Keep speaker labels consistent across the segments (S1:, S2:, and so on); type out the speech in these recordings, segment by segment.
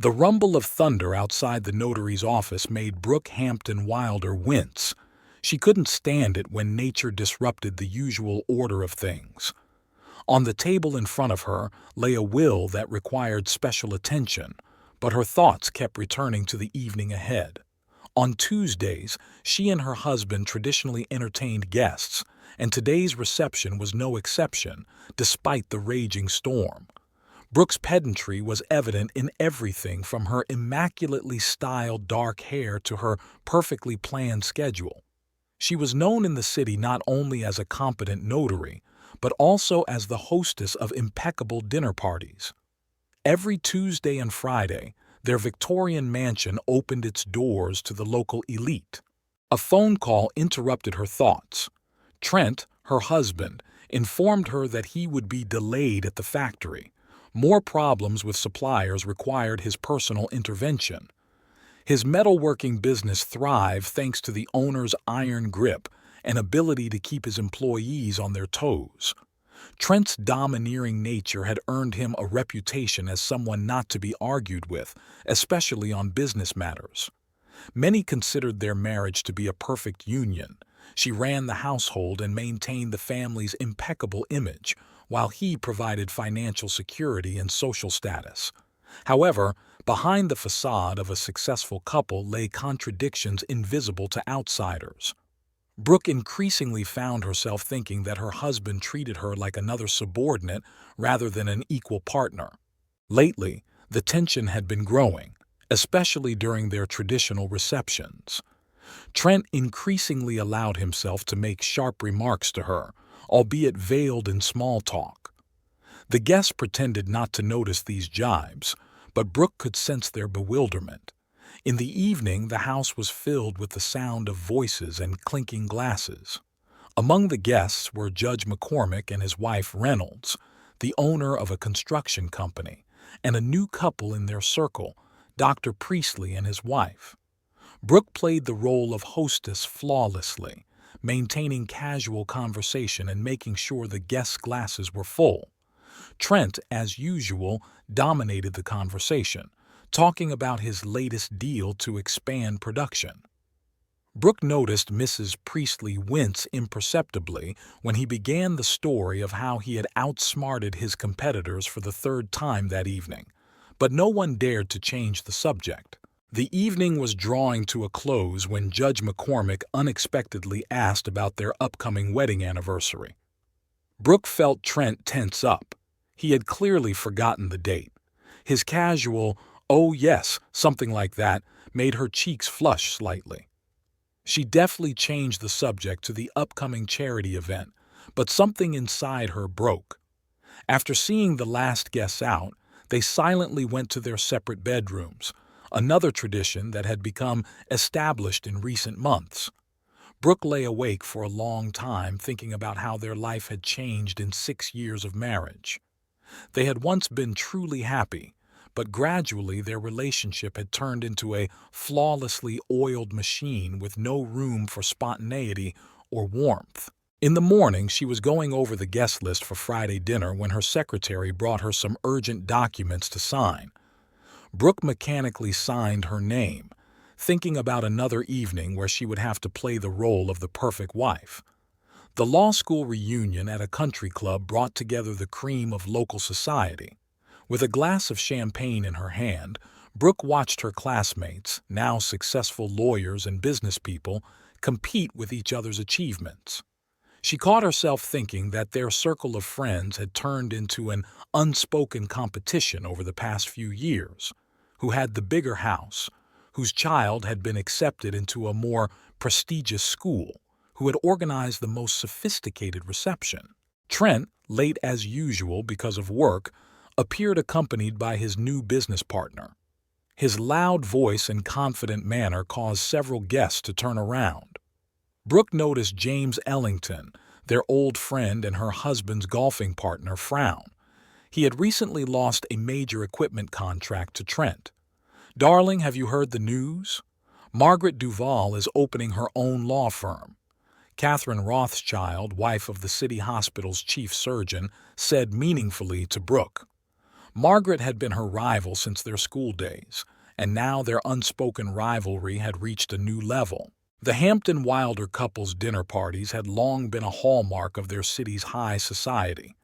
S1: The rumble of thunder outside the notary's office made Brooke Hampton Wilder wince. She couldn't stand it when nature disrupted the usual order of things. On the table in front of her lay a will that required special attention, but her thoughts kept returning to the evening ahead. On Tuesdays, she and her husband traditionally entertained guests, and today's reception was no exception, despite the raging storm. Brooke's pedantry was evident in everything from her immaculately styled dark hair to her perfectly planned schedule. She was known in the city not only as a competent notary, but also as the hostess of impeccable dinner parties. Every Tuesday and Friday, their Victorian mansion opened its doors to the local elite. A phone call interrupted her thoughts. Trent, her husband, informed her that he would be delayed at the factory. More problems with suppliers required his personal intervention. His metalworking business thrived thanks to the owner's iron grip and ability to keep his employees on their toes. Trent's domineering nature had earned him a reputation as someone not to be argued with, especially on business matters. Many considered their marriage to be a perfect union. She ran the household and maintained the family's impeccable image, while he provided financial security and social status. However, behind the facade of a successful couple lay contradictions invisible to outsiders. Brooke increasingly found herself thinking that her husband treated her like another subordinate rather than an equal partner. Lately, the tension had been growing, especially during their traditional receptions. Trent increasingly allowed himself to make sharp remarks to her, albeit veiled in small talk. The guests pretended not to notice these jibes, but Brooke could sense their bewilderment. In the evening, the house was filled with the sound of voices and clinking glasses. Among the guests were Judge McCormick and his wife Reynolds, the owner of a construction company, and a new couple in their circle, Dr. Priestley and his wife. Brooke played the role of hostess flawlessly, maintaining casual conversation and making sure the guests' glasses were full. Trent, as usual, dominated the conversation, talking about his latest deal to expand production. Brooke noticed Mrs. Priestley wince imperceptibly when he began the story of how he had outsmarted his competitors for the third time that evening, but no one dared to change the subject. The evening was drawing to a close when Judge McCormick unexpectedly asked about their upcoming wedding anniversary. Brooke felt Trent tense up. He had clearly forgotten the date. His casual, "Oh yes," something like that, made her cheeks flush slightly. She deftly changed the subject to the upcoming charity event, but something inside her broke. After seeing the last guests out, they silently went to their separate bedrooms, another tradition that had become established in recent months. Brooke lay awake for a long time thinking about how their life had changed in 6 years of marriage. They had once been truly happy, but gradually their relationship had turned into a flawlessly oiled machine with no room for spontaneity or warmth. In the morning, she was going over the guest list for Friday dinner when her secretary brought her some urgent documents to sign. Brooke mechanically signed her name, thinking about another evening where she would have to play the role of the perfect wife. The law school reunion at a country club brought together the cream of local society. With a glass of champagne in her hand, Brooke watched her classmates, now successful lawyers and business people, compete with each other's achievements. She caught herself thinking that their circle of friends had turned into an unspoken competition over the past few years. Who had the bigger house, whose child had been accepted into a more prestigious school, who had organized the most sophisticated reception. Trent, late as usual because of work, appeared accompanied by his new business partner. His loud voice and confident manner caused several guests to turn around. Brooke noticed James Ellington, their old friend and her husband's golfing partner, frown. He had recently lost a major equipment contract to Trent. "Darling, have you heard the news? Margaret Duval is opening her own law firm." Catherine Rothschild, wife of the city hospital's chief surgeon, said meaningfully to Brooke. Margaret had been her rival since their school days, and now their unspoken rivalry had reached a new level. The Hampton Wilder couple's dinner parties had long been a hallmark of their city's high society.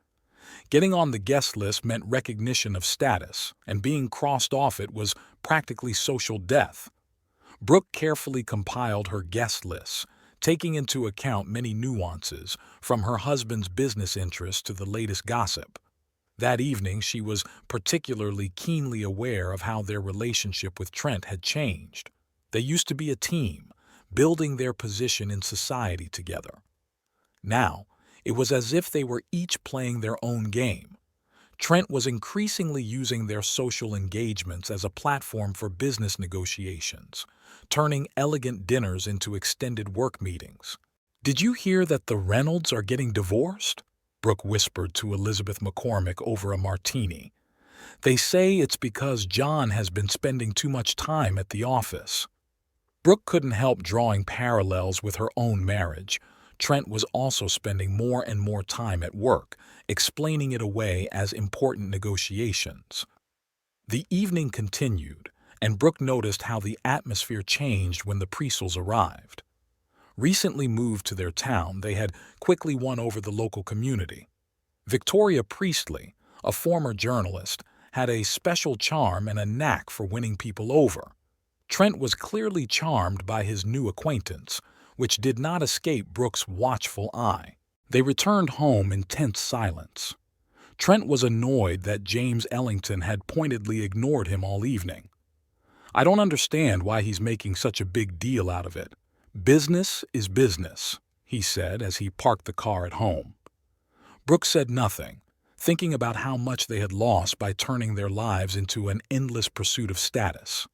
S1: Getting on the guest list meant recognition of status, and being crossed off it was practically social death. Brooke carefully compiled her guest lists, taking into account many nuances, from her husband's business interests to the latest gossip. That evening, she was particularly keenly aware of how their relationship with Trent had changed. They used to be a team, building their position in society together. Now, it was as if they were each playing their own game. Trent was increasingly using their social engagements as a platform for business negotiations, turning elegant dinners into extended work meetings. "Did you hear that the Reynolds are getting divorced?" Brooke whispered to Elizabeth McCormick over a martini. "They say it's because John has been spending too much time at the office." Brooke couldn't help drawing parallels with her own marriage. Trent was also spending more and more time at work, explaining it away as important negotiations. The evening continued, and Brooke noticed how the atmosphere changed when the Priestles arrived. Recently moved to their town, they had quickly won over the local community. Victoria Priestley, a former journalist, had a special charm and a knack for winning people over. Trent was clearly charmed by his new acquaintance, which did not escape Brooke's watchful eye. They returned home in tense silence. Trent was annoyed that James Ellington had pointedly ignored him all evening. "I don't understand why he's making such a big deal out of it. Business is business," he said as he parked the car at home. Brooke said nothing, thinking about how much they had lost by turning their lives into an endless pursuit of status.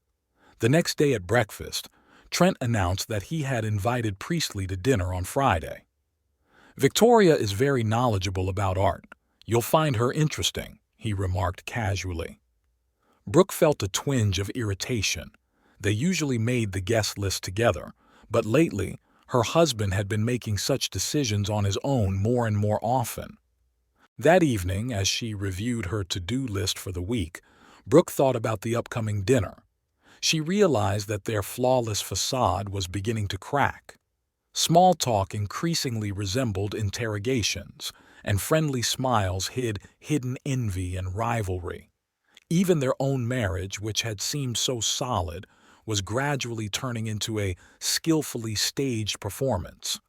S1: The next day at breakfast, Trent announced that he had invited Priestley to dinner on Friday. "Victoria is very knowledgeable about art. You'll find her interesting," he remarked casually. Brooke felt a twinge of irritation. They usually made the guest list together, but lately, her husband had been making such decisions on his own more and more often. That evening, as she reviewed her to-do list for the week, Brooke thought about the upcoming dinner. She realized that their flawless facade was beginning to crack. Small talk increasingly resembled interrogations, and friendly smiles hid hidden envy and rivalry. Even their own marriage, which had seemed so solid, was gradually turning into a skillfully staged performance.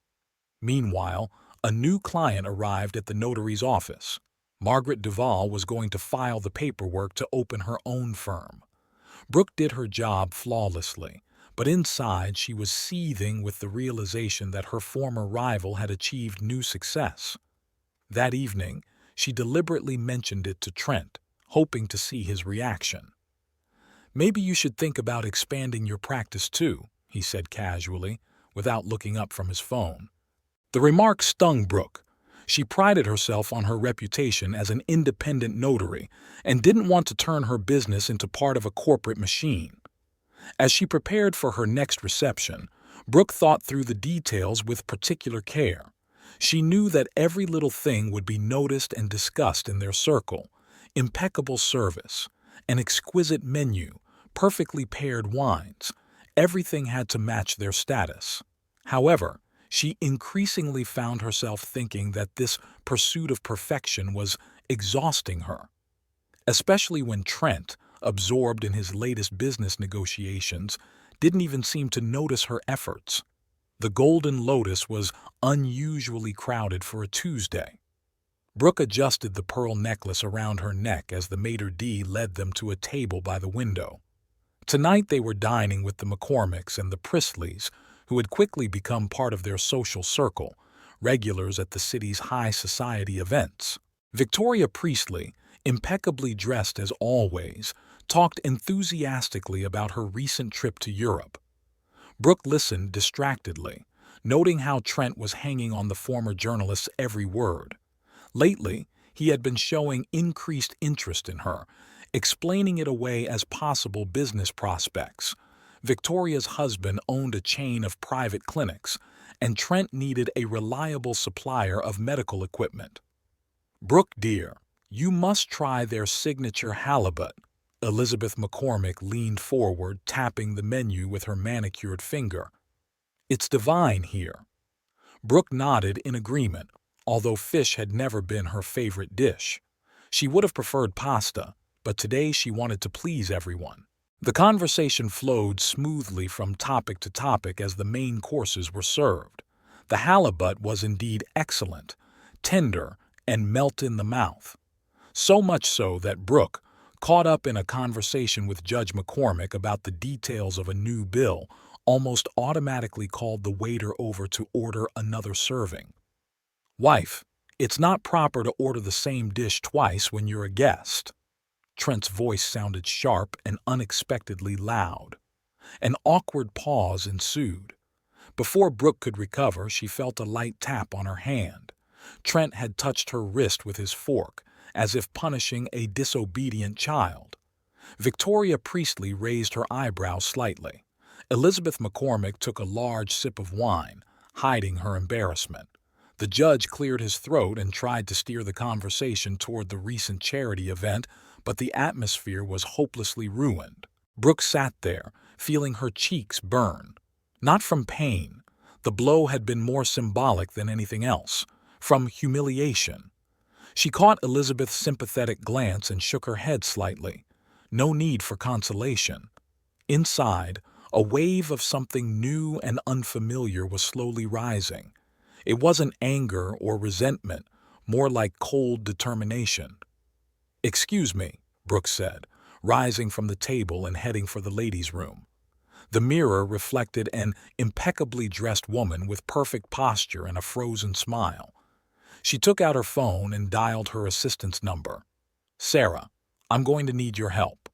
S1: Meanwhile, a new client arrived at the notary's office. Margaret Duval was going to file the paperwork to open her own firm. Brooke did her job flawlessly, but inside she was seething with the realization that her former rival had achieved new success. That evening, she deliberately mentioned it to Trent, hoping to see his reaction. "Maybe you should think about expanding your practice too," he said casually, without looking up from his phone. The remark stung Brooke. She prided herself on her reputation as an independent notary and didn't want to turn her business into part of a corporate machine. As she prepared for her next reception, Brooke thought through the details with particular care. She knew that every little thing would be noticed and discussed in their circle: impeccable service, an exquisite menu, perfectly paired wines. Everything had to match their status. However, she increasingly found herself thinking that this pursuit of perfection was exhausting her. Especially when Trent, absorbed in his latest business negotiations, didn't even seem to notice her efforts. The Golden Lotus was unusually crowded for a Tuesday. Brooke adjusted the pearl necklace around her neck as the maitre d' led them to a table by the window. Tonight they were dining with the McCormicks and the Priestleys, who had quickly become part of their social circle, regulars at the city's high society events. Victoria Priestley, impeccably dressed as always, talked enthusiastically about her recent trip to Europe. Brooke listened distractedly, noting how Trent was hanging on the former journalist's every word. Lately, he had been showing increased interest in her, explaining it away as possible business prospects. Victoria's husband owned a chain of private clinics, and Trent needed a reliable supplier of medical equipment. "Brooke, dear," "You must try their signature halibut." Elizabeth McCormick leaned forward, tapping the menu with her manicured finger. "It's divine here." Brooke nodded in agreement, although fish had never been her favorite dish. She would have preferred pasta, but today she wanted to please everyone. The conversation flowed smoothly from topic to topic as the main courses were served. The halibut was indeed excellent, tender, and melt in the mouth. So much so that Brooke, caught up in a conversation with Judge McCormick about the details of a new bill, almost automatically called the waiter over to order another serving. "Wife, it's not proper to order the same dish twice when you're a guest." Trent's voice sounded sharp and unexpectedly loud. An awkward pause ensued. Before Brooke could recover, she felt a light tap on her hand. Trent had touched her wrist with his fork, as if punishing a disobedient child. Victoria Priestley raised her eyebrows slightly. Elizabeth McCormick took a large sip of wine, hiding her embarrassment. The judge cleared his throat and tried to steer the conversation toward the recent charity event, but the atmosphere was hopelessly ruined. Brooke sat there, feeling her cheeks burn. Not from pain. The blow had been more symbolic than anything else. From humiliation. She caught Elizabeth's sympathetic glance and shook her head slightly. No need for consolation. Inside, a wave of something new and unfamiliar was slowly rising. It wasn't anger or resentment, more like cold determination. "Excuse me," Brooke said, rising from the table and heading for the ladies' room. The mirror reflected an impeccably dressed woman with perfect posture and a frozen smile. She took out her phone and dialed her assistant's number. "Sarah, I'm going to need your help.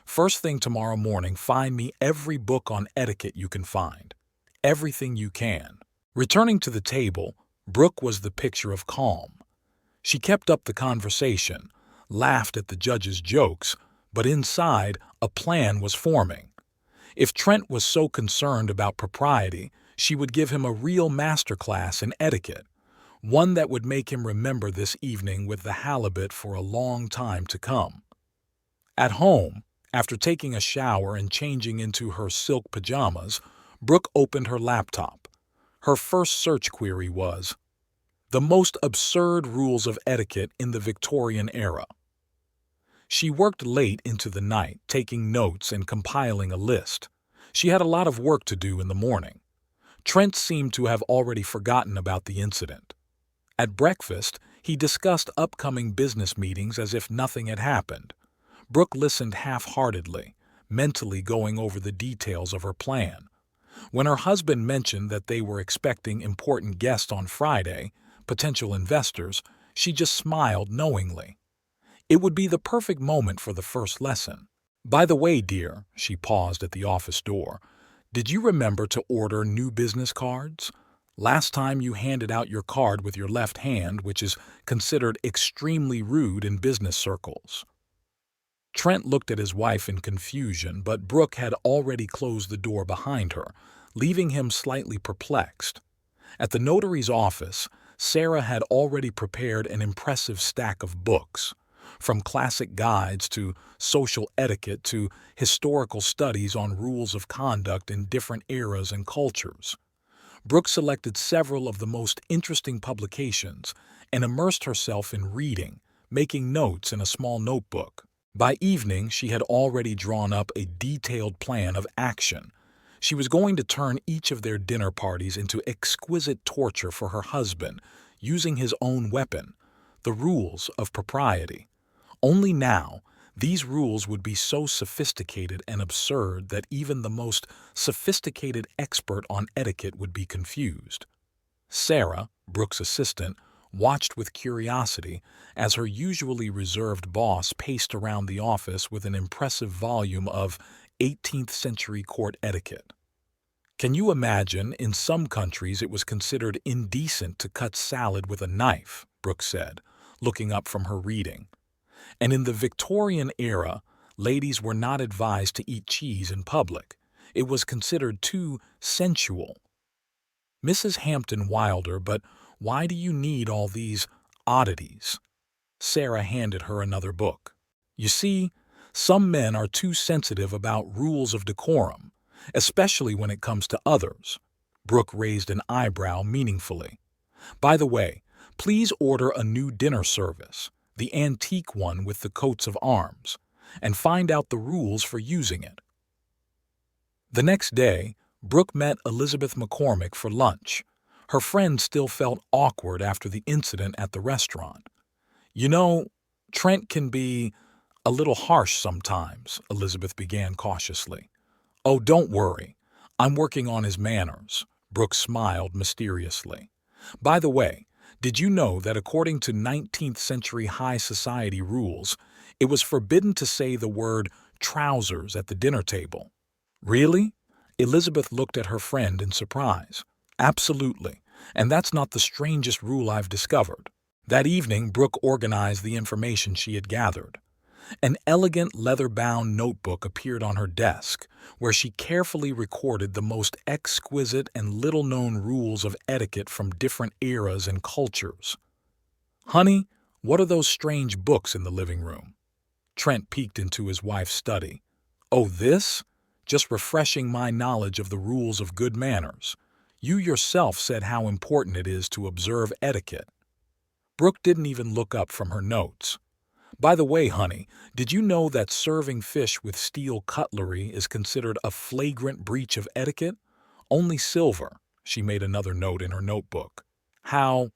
S1: First thing tomorrow morning, find me every book on etiquette you can find. Everything you can." Returning to the table, Brooke was the picture of calm. She kept up the conversation, laughed at the judge's jokes, but inside, a plan was forming. If Trent was so concerned about propriety, she would give him a real masterclass in etiquette, one that would make him remember this evening with the halibut for a long time to come. At home, after taking a shower and changing into her silk pajamas, Brooke opened her laptop. Her first search query was, "The most absurd rules of etiquette in the Victorian era." She worked late into the night, taking notes and compiling a list. She had a lot of work to do in the morning. Trent seemed to have already forgotten about the incident. At breakfast, he discussed upcoming business meetings as if nothing had happened. Brooke listened half-heartedly, mentally going over the details of her plan. When her husband mentioned that they were expecting important guests on Friday, potential investors, she just smiled knowingly. It would be the perfect moment for the first lesson. "By the way, dear," she paused at the office door, "did you remember to order new business cards? Last time you handed out your card with your left hand, which is considered extremely rude in business circles." Trent looked at his wife in confusion, but Brooke had already closed the door behind her, leaving him slightly perplexed. At the notary's office, Sarah had already prepared an impressive stack of books, from classic guides to social etiquette to historical studies on rules of conduct in different eras and cultures. Brooke selected several of the most interesting publications and immersed herself in reading, making notes in a small notebook. By evening, she had already drawn up a detailed plan of action. She was going to turn each of their dinner parties into exquisite torture for her husband, using his own weapon, the rules of propriety. Only now, these rules would be so sophisticated and absurd that even the most sophisticated expert on etiquette would be confused. Sarah, Brooke's assistant, watched with curiosity as her usually reserved boss paced around the office with an impressive volume of 18th century court etiquette. Can you imagine, in some countries it was considered indecent to cut salad with a knife, Brooke said, looking up from her reading. And in the Victorian era, ladies were not advised to eat cheese in public. It was considered too sensual. "Mrs. Hampton Wilder, but why do you need all these oddities?" Sarah handed her another book. You see, some men are too sensitive about rules of decorum, especially when it comes to others. Brooke raised an eyebrow meaningfully. By the way, please order a new dinner service, the antique one with the coats of arms, and find out the rules for using it. The next day, Brooke met Elizabeth McCormick for lunch. Her friend still felt awkward after the incident at the restaurant. You know, Trent can be a little harsh sometimes, Elizabeth began cautiously. Oh, don't worry. I'm working on his manners, Brooke smiled mysteriously. By the way, did you know that according to 19th century high society rules, it was forbidden to say the word trousers at the dinner table? Really? Elizabeth looked at her friend in surprise. Absolutely, and that's not the strangest rule I've discovered. That evening, Brooke organized the information she had gathered. An elegant leather-bound notebook appeared on her desk, where she carefully recorded the most exquisite and little-known rules of etiquette from different eras and cultures. Honey, what are those strange books in the living room? Trent peeked into his wife's study. Oh, this? Just refreshing my knowledge of the rules of good manners. You yourself said how important it is to observe etiquette. Brooke didn't even look up from her notes. By the way, honey, did you know that serving fish with steel cutlery is considered a flagrant breach of etiquette? Only silver, she made another note in her notebook. How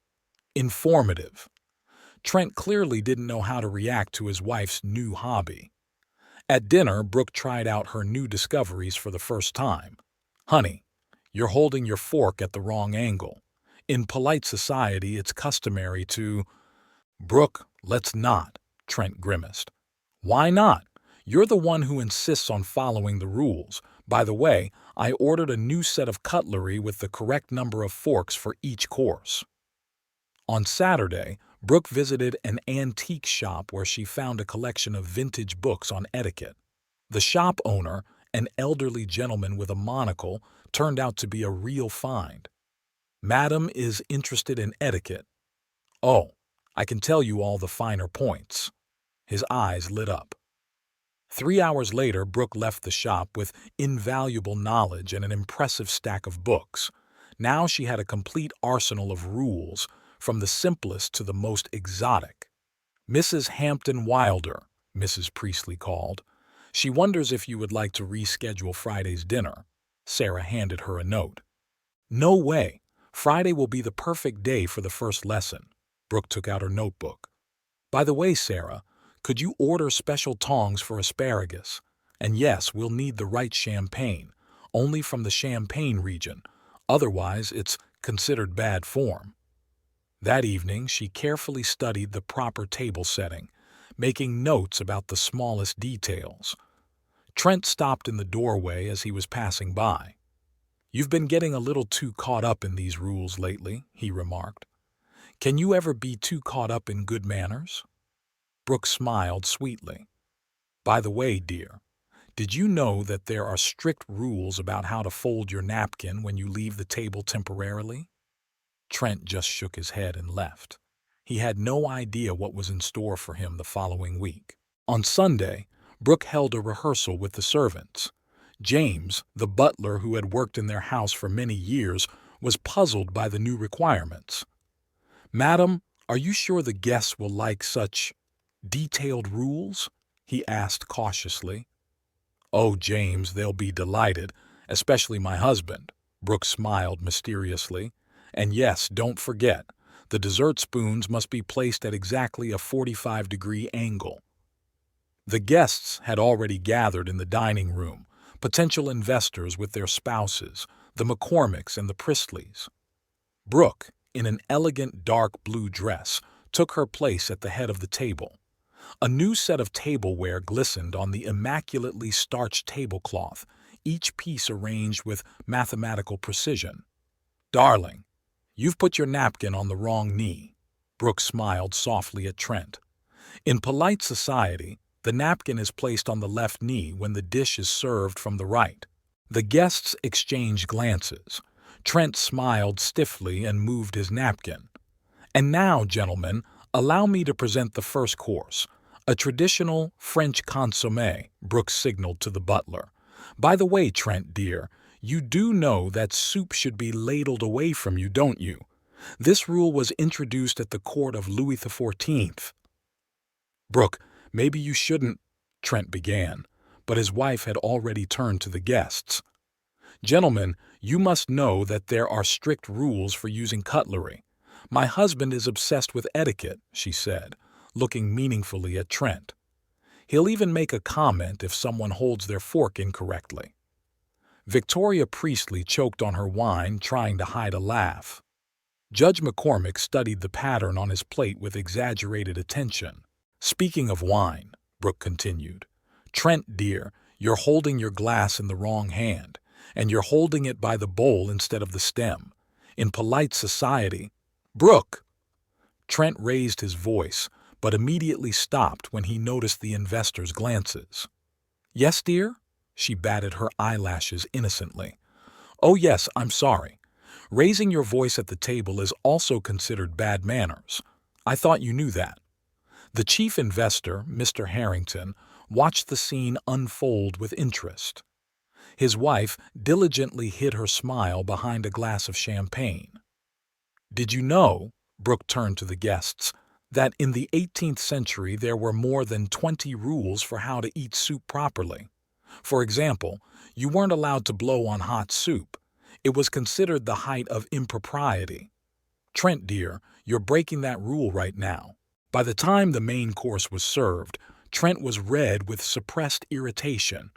S1: informative. Trent clearly didn't know how to react to his wife's new hobby. At dinner, Brooke tried out her new discoveries for the first time. Honey, you're holding your fork at the wrong angle. In polite society, it's customary to… Brooke, let's not, Trent grimaced. Why not? You're the one who insists on following the rules. By the way, I ordered a new set of cutlery with the correct number of forks for each course. On Saturday, Brooke visited an antique shop where she found a collection of vintage books on etiquette. The shop owner, an elderly gentleman with a monocle, turned out to be a real find. Madam is interested in etiquette. Oh, I can tell you all the finer points. His eyes lit up. 3 hours later, Brooke left the shop with invaluable knowledge and an impressive stack of books. Now she had a complete arsenal of rules, from the simplest to the most exotic. Mrs. Hampton Wilder, Mrs. Priestley called. She wonders if you would like to reschedule Friday's dinner. Sarah handed her a note. No way. Friday will be the perfect day for the first lesson. Brooke took out her notebook. By the way, Sarah, could you order special tongs for asparagus? And yes, we'll need the right champagne, only from the Champagne region. Otherwise, it's considered bad form. That evening, she carefully studied the proper table setting, making notes about the smallest details. Trent stopped in the doorway as he was passing by. You've been getting a little too caught up in these rules lately, he remarked. Can you ever be too caught up in good manners? Brooke smiled sweetly. By the way, dear, did you know that there are strict rules about how to fold your napkin when you leave the table temporarily? Trent just shook his head and left. He had no idea what was in store for him the following week. On Sunday, Brooke held a rehearsal with the servants. James, the butler who had worked in their house for many years, was puzzled by the new requirements. Madam, are you sure the guests will like such detailed rules? He asked cautiously. Oh, James, they'll be delighted, especially my husband. Brooke smiled mysteriously. And yes, don't forget, the dessert spoons must be placed at exactly a 45-degree angle. The guests had already gathered in the dining room, potential investors with their spouses, the McCormicks and the Priestleys. Brooke, in an elegant dark blue dress, took her place at the head of the table. A new set of tableware glistened on the immaculately starched tablecloth, each piece arranged with mathematical precision. Darling, you've put your napkin on the wrong knee. Brooke smiled softly at Trent. In polite society, the napkin is placed on the left knee when the dish is served from the right. The guests exchanged glances. Trent smiled stiffly and moved his napkin. And now, gentlemen, Allow me to present the first course, a traditional French consommé, Brooks signaled to the butler. By the way, Trent, dear, you do know that soup should be ladled away from you, don't you? This rule was introduced at the court of Louis XIV. Brooke, maybe you shouldn't, Trent began, but his wife had already turned to the guests. Gentlemen, you must know that there are strict rules for using cutlery. My husband is obsessed with etiquette, she said, looking meaningfully at Trent. He'll even make a comment if someone holds their fork incorrectly. Victoria Priestley choked on her wine, trying to hide a laugh. Judge McCormick studied the pattern on his plate with exaggerated attention. Speaking of wine, Brooke continued, Trent, dear, you're holding your glass in the wrong hand, and you're holding it by the bowl instead of the stem. In polite society, Brooke! Trent raised his voice, but immediately stopped when he noticed the investor's glances. Yes, dear? She batted her eyelashes innocently. Oh yes, I'm sorry. Raising your voice at the table is also considered bad manners. I thought you knew that. The chief investor, Mr. Harrington, watched the scene unfold with interest. His wife diligently hid her smile behind a glass of champagne. Did you know, Brooke turned to the guests, that in the 18th century there were more than 20 rules for how to eat soup properly? For example, you weren't allowed to blow on hot soup. It was considered the height of impropriety. Trent, dear, you're breaking that rule right now. By the time the main course was served, Trent was red with suppressed irritation.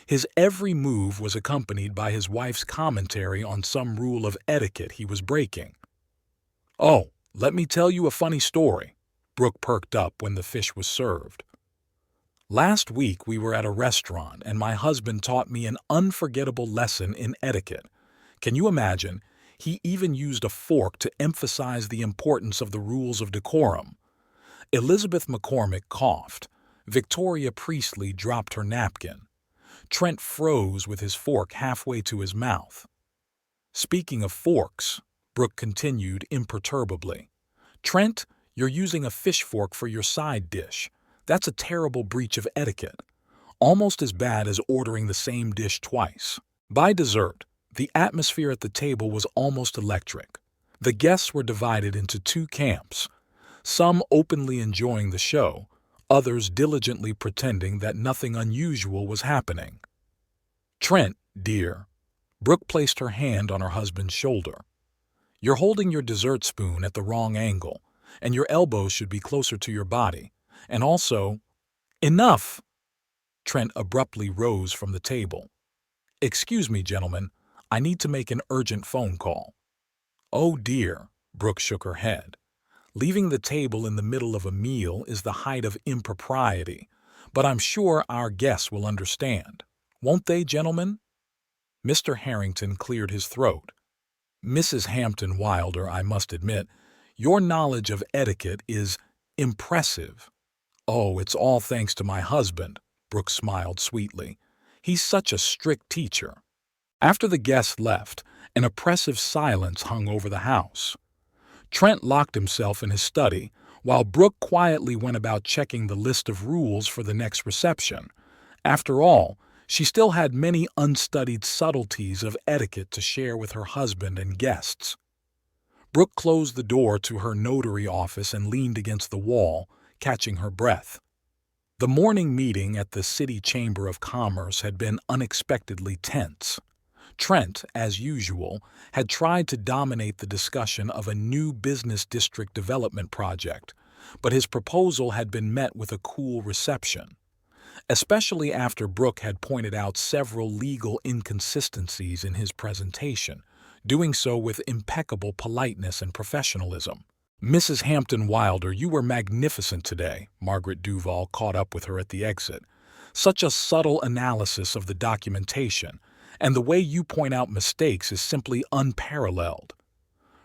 S1: His every move was accompanied by his wife's commentary on some rule of etiquette he was breaking. Oh, let me tell you a funny story. Brooke perked up when the fish was served. Last week we were at a restaurant and my husband taught me an unforgettable lesson in etiquette. Can you imagine? He even used a fork to emphasize the importance of the rules of decorum. Elizabeth McCormick coughed. Victoria Priestley dropped her napkin. Trent froze with his fork halfway to his mouth. Speaking of forks, Brooke continued imperturbably. Trent, you're using a fish fork for your side dish. That's a terrible breach of etiquette. Almost as bad as ordering the same dish twice. By dessert, the atmosphere at the table was almost electric. The guests were divided into two camps, some openly enjoying the show, others diligently pretending that nothing unusual was happening. Trent, dear, Brooke placed her hand on her husband's shoulder. You're holding your dessert spoon at the wrong angle, and your elbows should be closer to your body. And also, enough! Trent abruptly rose from the table. Excuse me, gentlemen, I need to make an urgent phone call. Oh dear, Brooke shook her head. Leaving the table in the middle of a meal is the height of impropriety, but I'm sure our guests will understand. Won't they, gentlemen? Mr. Harrington cleared his throat. Mrs. Hampton Wilder, I must admit, your knowledge of etiquette is impressive. Oh, it's all thanks to my husband, Brooke smiled sweetly. He's such a strict teacher. After the guests left, an oppressive silence hung over the house. Trent locked himself in his study, while Brooke quietly went about checking the list of rules for the next reception. After all, she still had many unstudied subtleties of etiquette to share with her husband and guests. Brooke closed the door to her notary office and leaned against the wall, catching her breath. The morning meeting at the City Chamber of Commerce had been unexpectedly tense. Trent, as usual, had tried to dominate the discussion of a new business district development project, but his proposal had been met with a cool reception. Especially after Brooke had pointed out several legal inconsistencies in his presentation, doing so with impeccable politeness and professionalism. Mrs. Hampton Wilder, you were magnificent today, Margaret Duval caught up with her at the exit. Such a subtle analysis of the documentation, and the way you point out mistakes is simply unparalleled.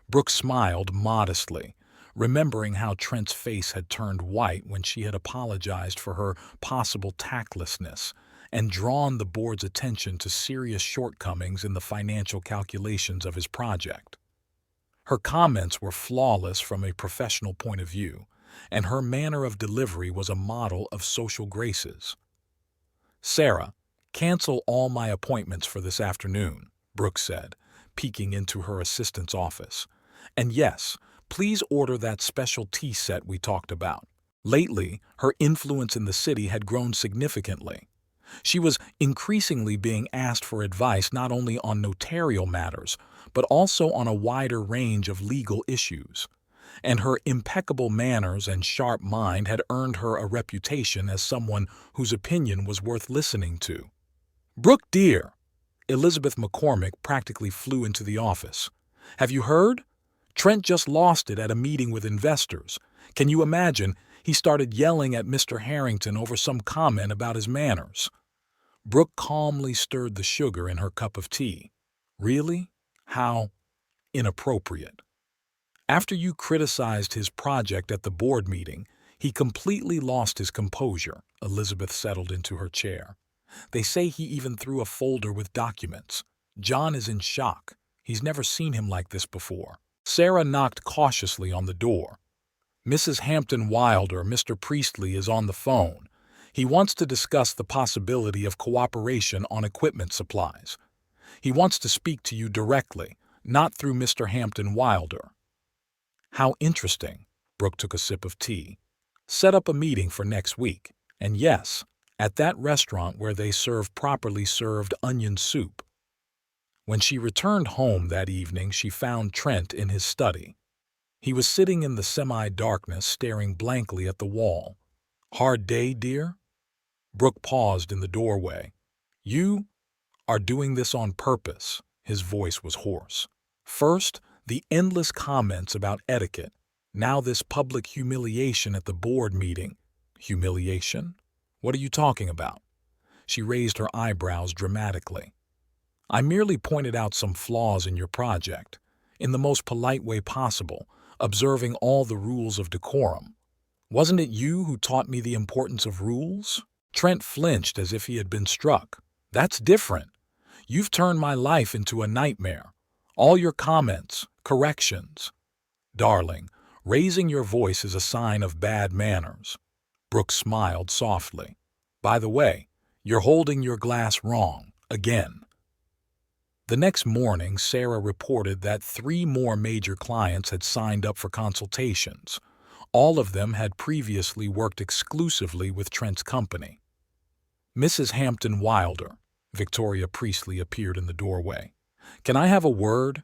S1: Brooke smiled modestly, remembering how Trent's face had turned white when she had apologized for her possible tactlessness and drawn the board's attention to serious shortcomings in the financial calculations of his project. Her comments were flawless from a professional point of view, and her manner of delivery was a model of social graces. "Sarah, cancel all my appointments for this afternoon," Brooke said, peeking into her assistant's office. "And yes, please order that special tea set we talked about." Lately, her influence in the city had grown significantly. She was increasingly being asked for advice not only on notarial matters, but also on a wider range of legal issues. And her impeccable manners and sharp mind had earned her a reputation as someone whose opinion was worth listening to. "Brooke, dear," Elizabeth McCormick practically flew into the office. "Have you heard? Trent just lost it at a meeting with investors. Can you imagine? He started yelling at Mr. Harrington over some comment about his manners." Brooke calmly stirred the sugar in her cup of tea. "Really? How inappropriate." "After you criticized his project at the board meeting, he completely lost his composure." Elizabeth settled into her chair. "They say he even threw a folder with documents. John is in shock. He's never seen him like this before." Sarah knocked cautiously on the door. "Mrs. Hampton Wilder, Mr. Priestley is on the phone. He wants to discuss the possibility of cooperation on equipment supplies. He wants to speak to you directly, not through Mr. Hampton Wilder." "How interesting." Brooke took a sip of tea. "Set up a meeting for next week. And yes, at that restaurant where they serve properly served onion soup." When she returned home that evening, she found Trent in his study. He was sitting in the semi-darkness, staring blankly at the wall. "Hard day, dear?" Brooke paused in the doorway. "You are doing this on purpose." His voice was hoarse. "First, the endless comments about etiquette. Now this public humiliation at the board meeting." "Humiliation? What are you talking about?" She raised her eyebrows dramatically. "I merely pointed out some flaws in your project, in the most polite way possible, observing all the rules of decorum. Wasn't it you who taught me the importance of rules?" Trent flinched as if he had been struck. "That's different. You've turned my life into a nightmare. All your comments, corrections." "Darling, raising your voice is a sign of bad manners." Brooke smiled softly. "By the way, you're holding your glass wrong, again." The next morning, Sarah reported that 3 more major clients had signed up for consultations. All of them had previously worked exclusively with Trent's company. "Mrs. Hampton Wilder," Victoria Priestley appeared in the doorway. "Can I have a word?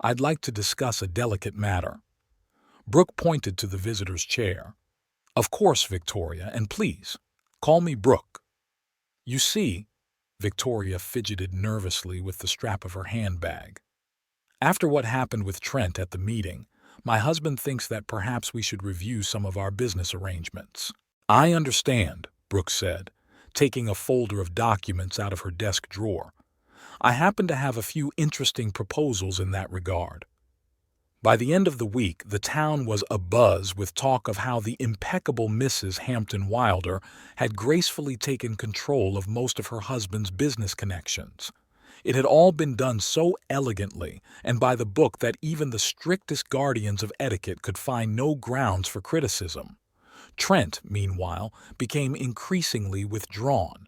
S1: I'd like to discuss a delicate matter." Brooke pointed to the visitor's chair. "Of course, Victoria, and please, call me Brooke." "You see," Victoria fidgeted nervously with the strap of her handbag. "After what happened with Trent at the meeting, my husband thinks that perhaps we should review some of our business arrangements." "I understand," Brooke said, taking a folder of documents out of her desk drawer. "I happen to have a few interesting proposals in that regard." By the end of the week, the town was abuzz with talk of how the impeccable Mrs. Hampton Wilder had gracefully taken control of most of her husband's business connections. It had all been done so elegantly and by the book that even the strictest guardians of etiquette could find no grounds for criticism. Trent, meanwhile, became increasingly withdrawn.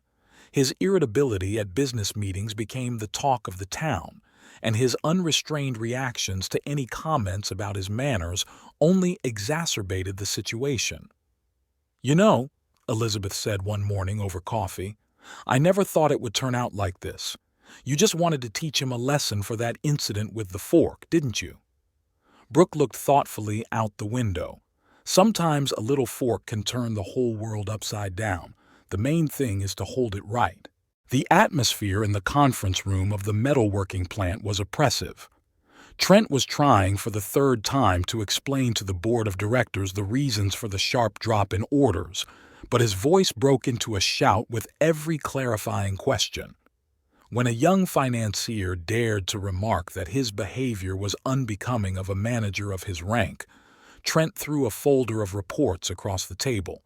S1: His irritability at business meetings became the talk of the town, and his unrestrained reactions to any comments about his manners only exacerbated the situation. "You know," Elizabeth said one morning over coffee, "I never thought it would turn out like this. You just wanted to teach him a lesson for that incident with the fork, didn't you?" Brooke looked thoughtfully out the window. "Sometimes a little fork can turn the whole world upside down. The main thing is to hold it right." The atmosphere in the conference room of the metalworking plant was oppressive. Trent was trying for the 3rd time to explain to the board of directors the reasons for the sharp drop in orders, but his voice broke into a shout with every clarifying question. When a young financier dared to remark that his behavior was unbecoming of a manager of his rank, Trent threw a folder of reports across the table.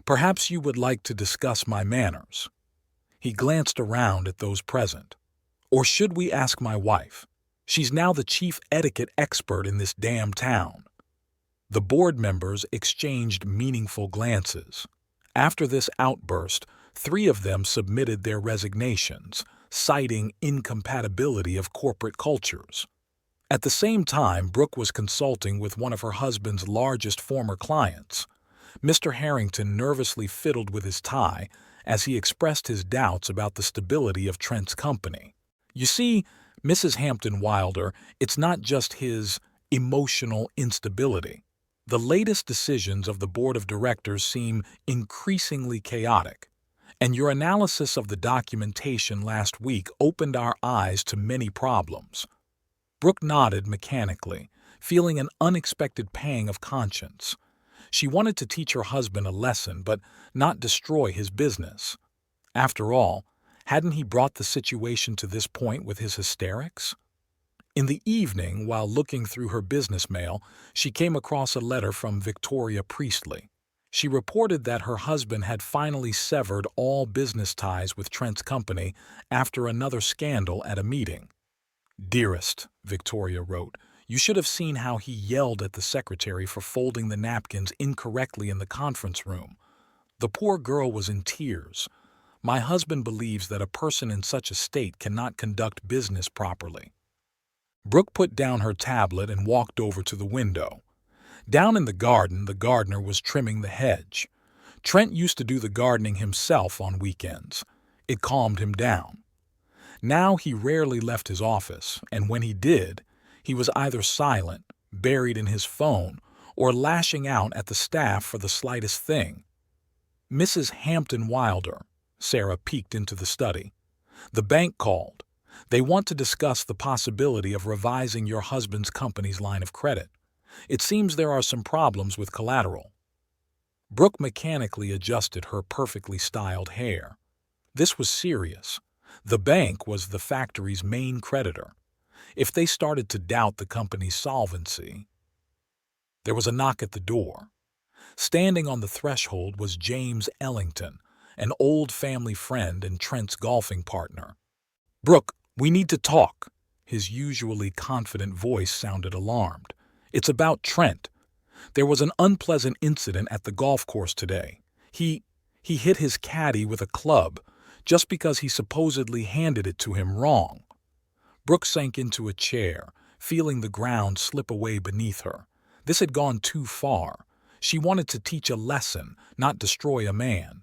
S1: "Perhaps you would like to discuss my manners." He glanced around at those present. "Or should we ask my wife? She's now the chief etiquette expert in this damn town." The board members exchanged meaningful glances. After this outburst, 3 of them submitted their resignations, citing incompatibility of corporate cultures. At the same time, Brooke was consulting with one of her husband's largest former clients. Mr. Harrington nervously fiddled with his tie as he expressed his doubts about the stability of Trent's company. You see, Mrs. Hampton Wilder, it's not just his emotional instability. The latest decisions of the board of directors seem increasingly chaotic, and your analysis of the documentation last week opened our eyes to many problems. Brooke nodded mechanically, feeling an unexpected pang of conscience. She wanted to teach her husband a lesson, but not destroy his business. After all, hadn't he brought the situation to this point with his hysterics? In the evening, while looking through her business mail, she came across a letter from Victoria Priestley. She reported that her husband had finally severed all business ties with Trent's company after another scandal at a meeting. "Dearest," Victoria wrote, "you should have seen how he yelled at the secretary for folding the napkins incorrectly in the conference room. The poor girl was in tears. My husband believes that a person in such a state cannot conduct business properly." Brooke put down her tablet and walked over to the window. Down in the garden, the gardener was trimming the hedge. Trent used to do the gardening himself on weekends. It calmed him down. Now he rarely left his office, and when he did, he was either silent, buried in his phone, or lashing out at the staff for the slightest thing. "Mrs. Hampton Wilder," Sarah peeked into the study. "The bank called. They want to discuss the possibility of revising your husband's company's line of credit. It seems there are some problems with collateral." Brooke mechanically adjusted her perfectly styled hair. This was serious. The bank was the factory's main creditor. If they started to doubt the company's solvency... There was a knock at the door. Standing on the threshold was James Ellington, an old family friend and Trent's golfing partner. "Brooke, we need to talk." His usually confident voice sounded alarmed. "It's about Trent. There was an unpleasant incident at the golf course today. He hit his caddy with a club just because he supposedly handed it to him wrong." Brooke sank into a chair, feeling the ground slip away beneath her. This had gone too far. She wanted to teach a lesson, not destroy a man.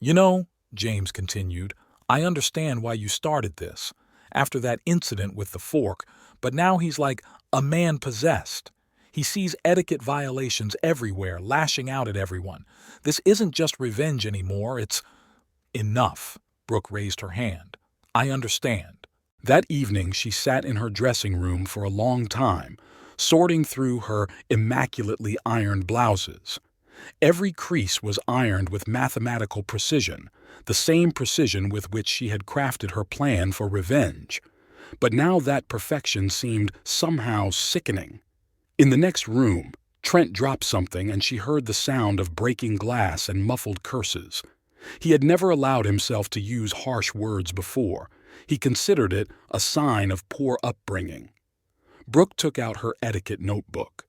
S1: "You know," James continued, "I understand why you started this, after that incident with the fork, but now he's like a man possessed. He sees etiquette violations everywhere, lashing out at everyone. This isn't just revenge anymore, it's..." "Enough," Brooke raised her hand. "I understand." That evening she sat in her dressing room for a long time, sorting through her immaculately ironed blouses. Every crease was ironed with mathematical precision, the same precision with which she had crafted her plan for revenge. But now that perfection seemed somehow sickening. In the next room, Trent dropped something and she heard the sound of breaking glass and muffled curses. He had never allowed himself to use harsh words before. He considered it a sign of poor upbringing. Brooke took out her etiquette notebook.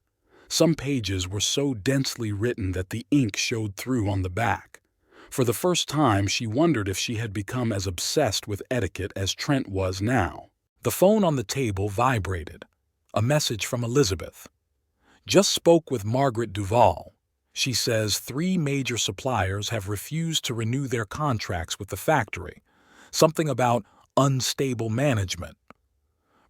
S1: Some pages were so densely written that the ink showed through on the back. For the first time, she wondered if she had become as obsessed with etiquette as Trent was now. The phone on the table vibrated. A message from Elizabeth. "Just spoke with Margaret Duval. She says 3 major suppliers have refused to renew their contracts with the factory. Something about unstable management."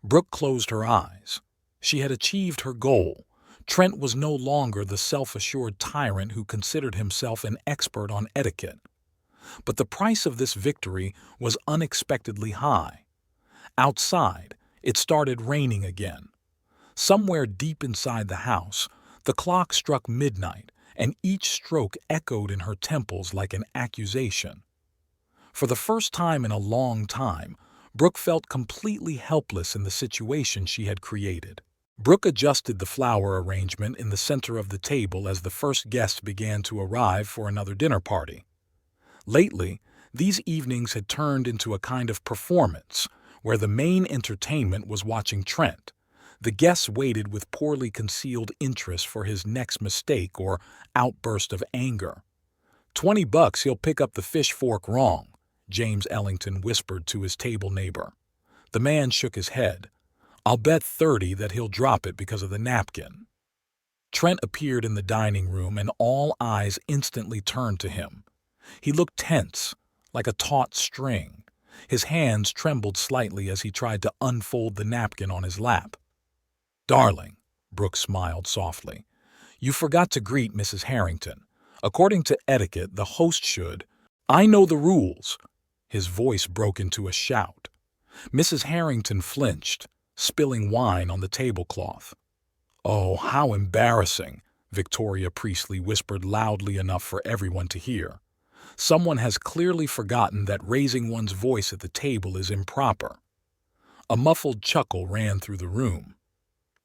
S1: Brooke closed her eyes. She had achieved her goal. Trent was no longer the self-assured tyrant who considered himself an expert on etiquette. But the price of this victory was unexpectedly high. Outside, it started raining again. Somewhere deep inside the house, the clock struck midnight, and each stroke echoed in her temples like an accusation. For the first time in a long time, Brooke felt completely helpless in the situation she had created. Brooke adjusted the flower arrangement in the center of the table as the first guests began to arrive for another dinner party. Lately, these evenings had turned into a kind of performance, where the main entertainment was watching Trent. The guests waited with poorly concealed interest for his next mistake or outburst of anger. $20 he'll pick up the fish fork wrong, James Ellington whispered to his table neighbor. The man shook his head. I'll bet 30 that he'll drop it because of the napkin. Trent appeared in the dining room and all eyes instantly turned to him. He looked tense, like a taut string. His hands trembled slightly as he tried to unfold the napkin on his lap. Darling, Brooke smiled softly, you forgot to greet Mrs. Harrington. According to etiquette, the host should. I know the rules. His voice broke into a shout. Mrs. Harrington flinched, spilling wine on the tablecloth. Oh, how embarrassing, Victoria Priestley whispered loudly enough for everyone to hear. Someone has clearly forgotten that raising one's voice at the table is improper. A muffled chuckle ran through the room.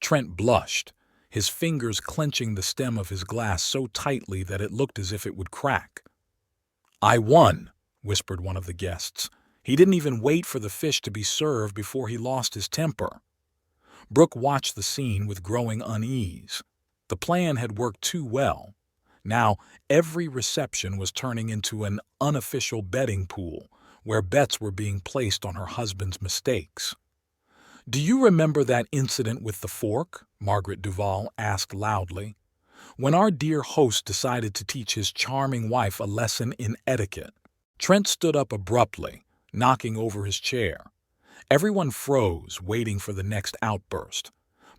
S1: Trent blushed, his fingers clenching the stem of his glass so tightly that it looked as if it would crack. I won, whispered one of the guests. He didn't even wait for the fish to be served before he lost his temper. Brooke watched the scene with growing unease. The plan had worked too well. Now, every reception was turning into an unofficial betting pool, where bets were being placed on her husband's mistakes. Do you remember that incident with the fork? Margaret Duval asked loudly. When our dear host decided to teach his charming wife a lesson in etiquette. Trent stood up abruptly, knocking over his chair. Everyone froze, waiting for the next outburst.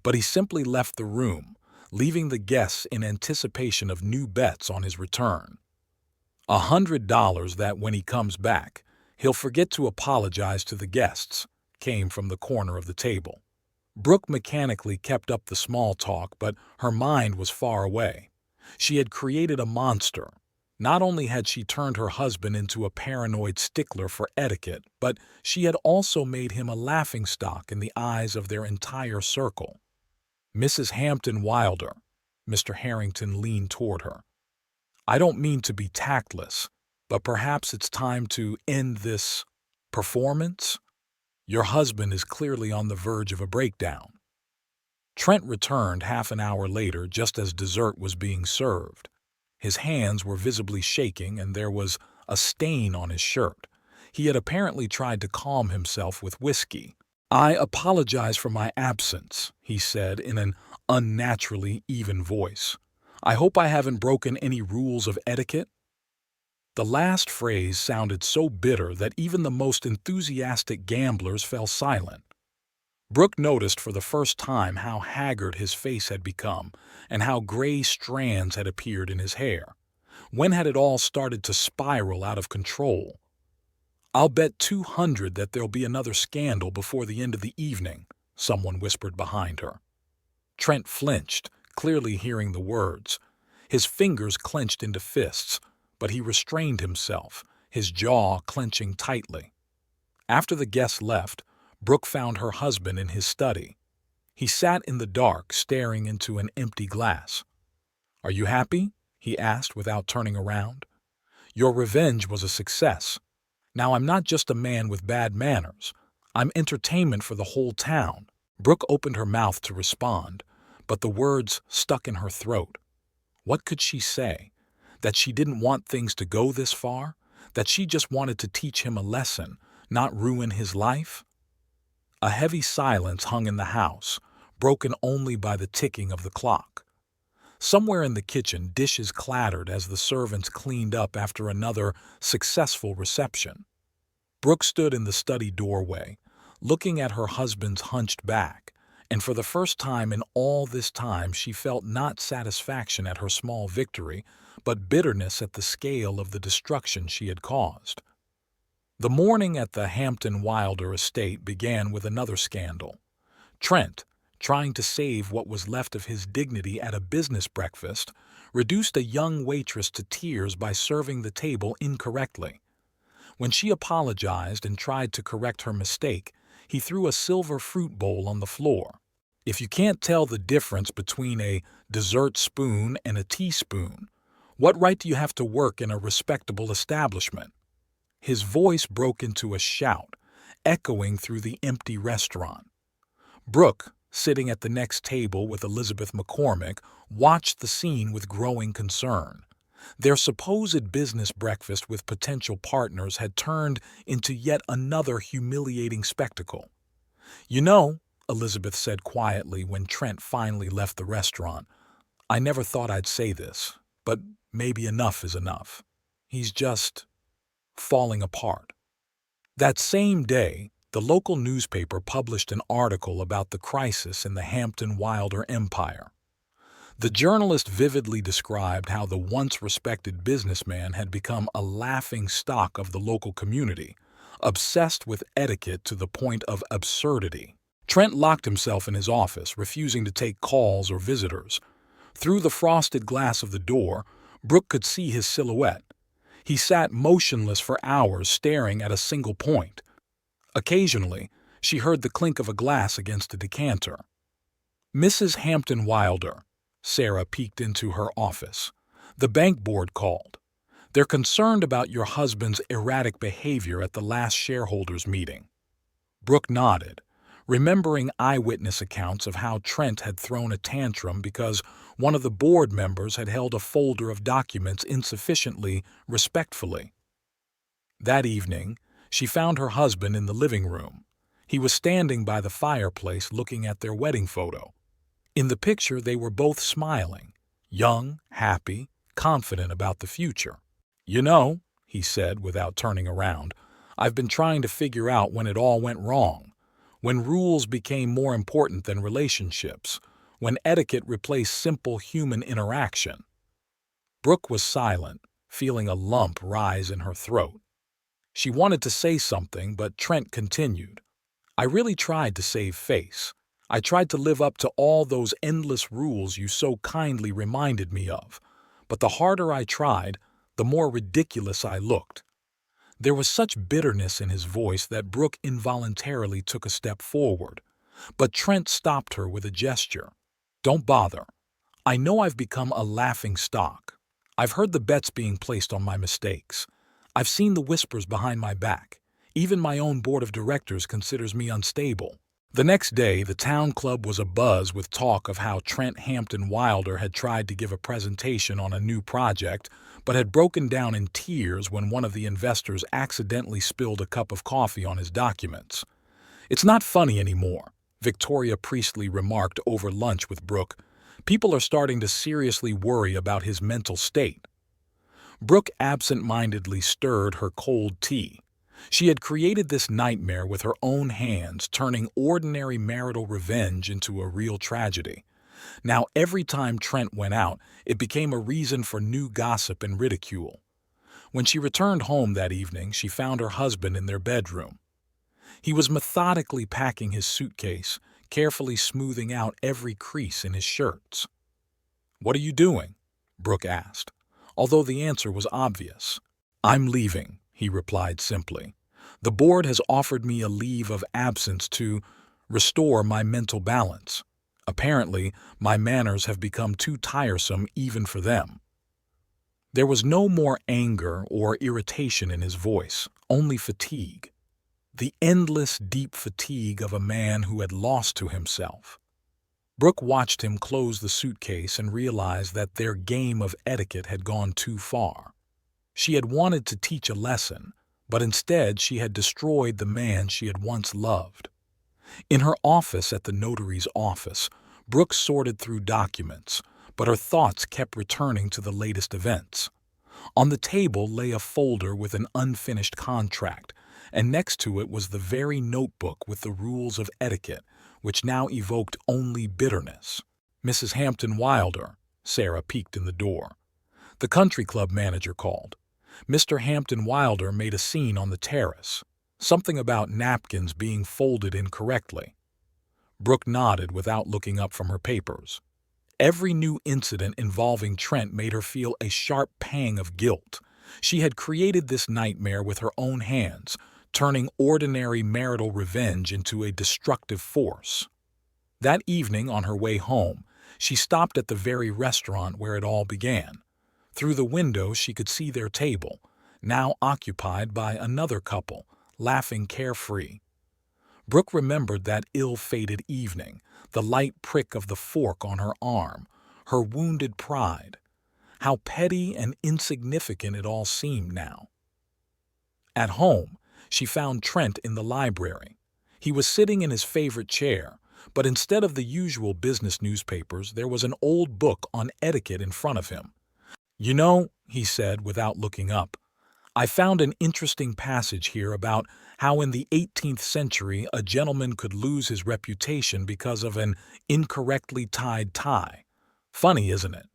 S1: But he simply left the room, leaving the guests in anticipation of new bets on his return. $100 that when he comes back, he'll forget to apologize to the guests, came from the corner of the table. Brooke mechanically kept up the small talk, but her mind was far away. She had created a monster. Not only had she turned her husband into a paranoid stickler for etiquette, but she had also made him a laughingstock in the eyes of their entire circle. Mrs. Hampton Wilder, Mr. Harrington leaned toward her. I don't mean to be tactless, but perhaps it's time to end this performance? Your husband is clearly on the verge of a breakdown. Trent returned half an hour later just as dessert was being served. His hands were visibly shaking and there was a stain on his shirt. He had apparently tried to calm himself with whiskey. I apologize for my absence, he said in an unnaturally even voice. I hope I haven't broken any rules of etiquette. The last phrase sounded so bitter that even the most enthusiastic gamblers fell silent. Brooke noticed for the first time how haggard his face had become and how gray strands had appeared in his hair. When had it all started to spiral out of control? I'll bet 200 that there'll be another scandal before the end of the evening, someone whispered behind her. Trent flinched, clearly hearing the words. His fingers clenched into fists, but he restrained himself, his jaw clenching tightly. After the guests left, Brooke found her husband in his study. He sat in the dark, staring into an empty glass. Are you happy? He asked without turning around. Your revenge was a success. Now I'm not just a man with bad manners. I'm entertainment for the whole town. Brooke opened her mouth to respond, but the words stuck in her throat. What could she say? That she didn't want things to go this far? That she just wanted to teach him a lesson, not ruin his life? A heavy silence hung in the house, broken only by the ticking of the clock. Somewhere in the kitchen, dishes clattered as the servants cleaned up after another successful reception. Brooke stood in the study doorway, looking at her husband's hunched back, and for the first time in all this time she felt not satisfaction at her small victory, but bitterness at the scale of the destruction she had caused. The morning at the Hampton Wilder estate began with another scandal. Trent, trying to save what was left of his dignity at a business breakfast, reduced a young waitress to tears by serving the table incorrectly. When she apologized and tried to correct her mistake, he threw a silver fruit bowl on the floor. If you can't tell the difference between a dessert spoon and a teaspoon, what right do you have to work in a respectable establishment? His voice broke into a shout, echoing through the empty restaurant. Brooke, sitting at the next table with Elizabeth McCormick, watched the scene with growing concern. Their supposed business breakfast with potential partners had turned into yet another humiliating spectacle. "You know," Elizabeth said quietly when Trent finally left the restaurant, "I never thought I'd say this, but maybe enough is enough. He's just falling apart." That same day, the local newspaper published an article about the crisis in the Hampton Wilder empire. The journalist vividly described how the once respected businessman had become a laughing stock of the local community, obsessed with etiquette to the point of absurdity. Trent locked himself in his office, refusing to take calls or visitors. Through the frosted glass of the door, Brooke could see his silhouette. He sat motionless for hours, staring at a single point. Occasionally, she heard the clink of a glass against a decanter. "Mrs. Hampton Wilder," Sarah peeked into her office. "The bank board called. They're concerned about your husband's erratic behavior at the last shareholders' meeting." Brooke nodded, remembering eyewitness accounts of how Trent had thrown a tantrum because one of the board members had held a folder of documents insufficiently respectfully. That evening, she found her husband in the living room. He was standing by the fireplace looking at their wedding photo. In the picture, they were both smiling, young, happy, confident about the future. "You know," he said without turning around, "I've been trying to figure out when it all went wrong, when rules became more important than relationships, when etiquette replaced simple human interaction." Brooke was silent, feeling a lump rise in her throat. She wanted to say something, but Trent continued. "I really tried to save face. I tried to live up to all those endless rules you so kindly reminded me of. But the harder I tried, the more ridiculous I looked." There was such bitterness in his voice that Brooke involuntarily took a step forward. But Trent stopped her with a gesture. "Don't bother. I know I've become a laughing stock. I've heard the bets being placed on my mistakes. I've seen the whispers behind my back. Even my own board of directors considers me unstable." The next day, the town club was abuzz with talk of how Trent Hampton Wilder had tried to give a presentation on a new project, but had broken down in tears when one of the investors accidentally spilled a cup of coffee on his documents. "It's not funny anymore," Victoria Priestley remarked over lunch with Brooke. "People are starting to seriously worry about his mental state." Brooke absent-mindedly stirred her cold tea. She had created this nightmare with her own hands, turning ordinary marital revenge into a real tragedy. Now, every time Trent went out, it became a reason for new gossip and ridicule. When she returned home that evening, she found her husband in their bedroom. He was methodically packing his suitcase, carefully smoothing out every crease in his shirts. "What are you doing?" Brooke asked, although the answer was obvious. "I'm leaving," he replied simply. "The board has offered me a leave of absence to restore my mental balance. Apparently, my manners have become too tiresome even for them." There was no more anger or irritation in his voice, only fatigue. The endless, deep fatigue of a man who had lost to himself. Brooke watched him close the suitcase and realized that their game of etiquette had gone too far. She had wanted to teach a lesson, but instead she had destroyed the man she had once loved. In her office at the notary's office, Brooke sorted through documents, but her thoughts kept returning to the latest events. On the table lay a folder with an unfinished contract, and next to it was the very notebook with the rules of etiquette, which now evoked only bitterness. "Mrs. Hampton Wilder," Sarah peeked in the door. The country club manager called. Mr. Hampton Wilder made a scene on the terrace, something about napkins being folded incorrectly. Brooke nodded without looking up from her papers. Every new incident involving Trent made her feel a sharp pang of guilt. She had created this nightmare with her own hands, turning ordinary marital revenge into a destructive force. That evening, on her way home, she stopped at the very restaurant where it all began. Through the window, she could see their table, now occupied by another couple, laughing carefree. Brooke remembered that ill-fated evening, the light prick of the fork on her arm, her wounded pride. How petty and insignificant it all seemed now. At home, she found Trent in the library. He was sitting in his favorite chair, but instead of the usual business newspapers, there was an old book on etiquette in front of him. "You know," he said without looking up, "I found an interesting passage here about how in the 18th century a gentleman could lose his reputation because of an incorrectly tied tie. Funny, isn't it?"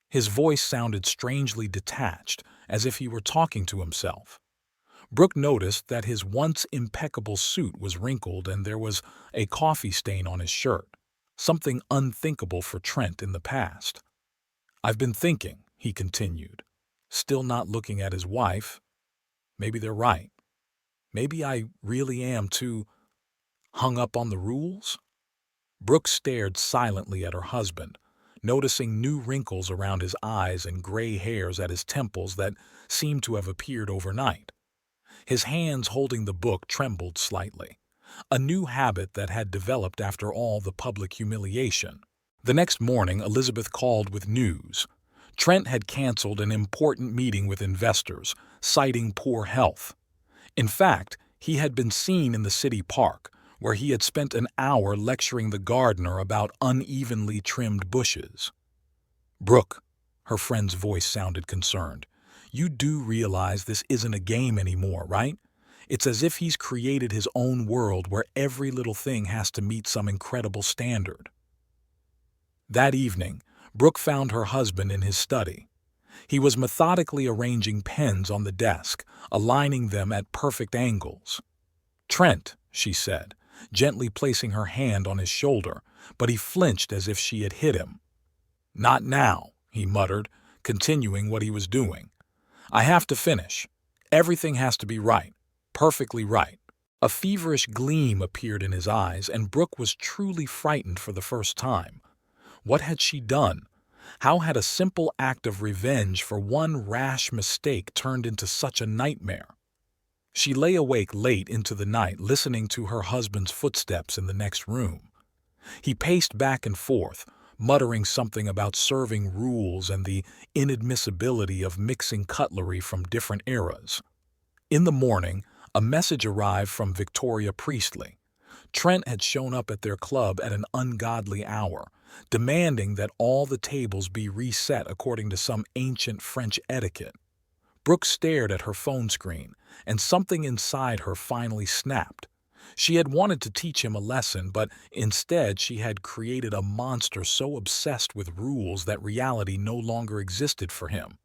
S1: His voice sounded strangely detached, as if he were talking to himself. Brooke noticed that his once impeccable suit was wrinkled and there was a coffee stain on his shirt, something unthinkable for Trent in the past. "I've been thinking," he continued, still not looking at his wife. "Maybe they're right. Maybe I really am too hung up on the rules." Brooke stared silently at her husband, noticing new wrinkles around his eyes and gray hairs at his temples that seemed to have appeared overnight. His hands holding the book trembled slightly, a new habit that had developed after all the public humiliation. The next morning, Elizabeth called with news. Trent had canceled an important meeting with investors, citing poor health. In fact, he had been seen in the city park, where he had spent an hour lecturing the gardener about unevenly trimmed bushes. "Brooke," her friend's voice sounded concerned, "you do realize this isn't a game anymore, right? It's as if he's created his own world where every little thing has to meet some incredible standard." That evening, Brooke found her husband in his study. He was methodically arranging pens on the desk, aligning them at perfect angles. "Trent," she said, gently placing her hand on his shoulder, but he flinched as if she had hit him. "Not now," he muttered, continuing what he was doing. "I have to finish. Everything has to be right. Perfectly right." A feverish gleam appeared in his eyes, and Brooke was truly frightened for the first time. What had she done? How had a simple act of revenge for one rash mistake turned into such a nightmare? She lay awake late into the night listening to her husband's footsteps in the next room. He paced back and forth, muttering something about serving rules and the inadmissibility of mixing cutlery from different eras. In the morning, a message arrived from Victoria Priestley. Trent had shown up at their club at an ungodly hour, demanding that all the tables be reset according to some ancient French etiquette. Brooke stared at her phone screen, and something inside her finally snapped. She had wanted to teach him a lesson, but instead she had created a monster so obsessed with rules that reality no longer existed for him.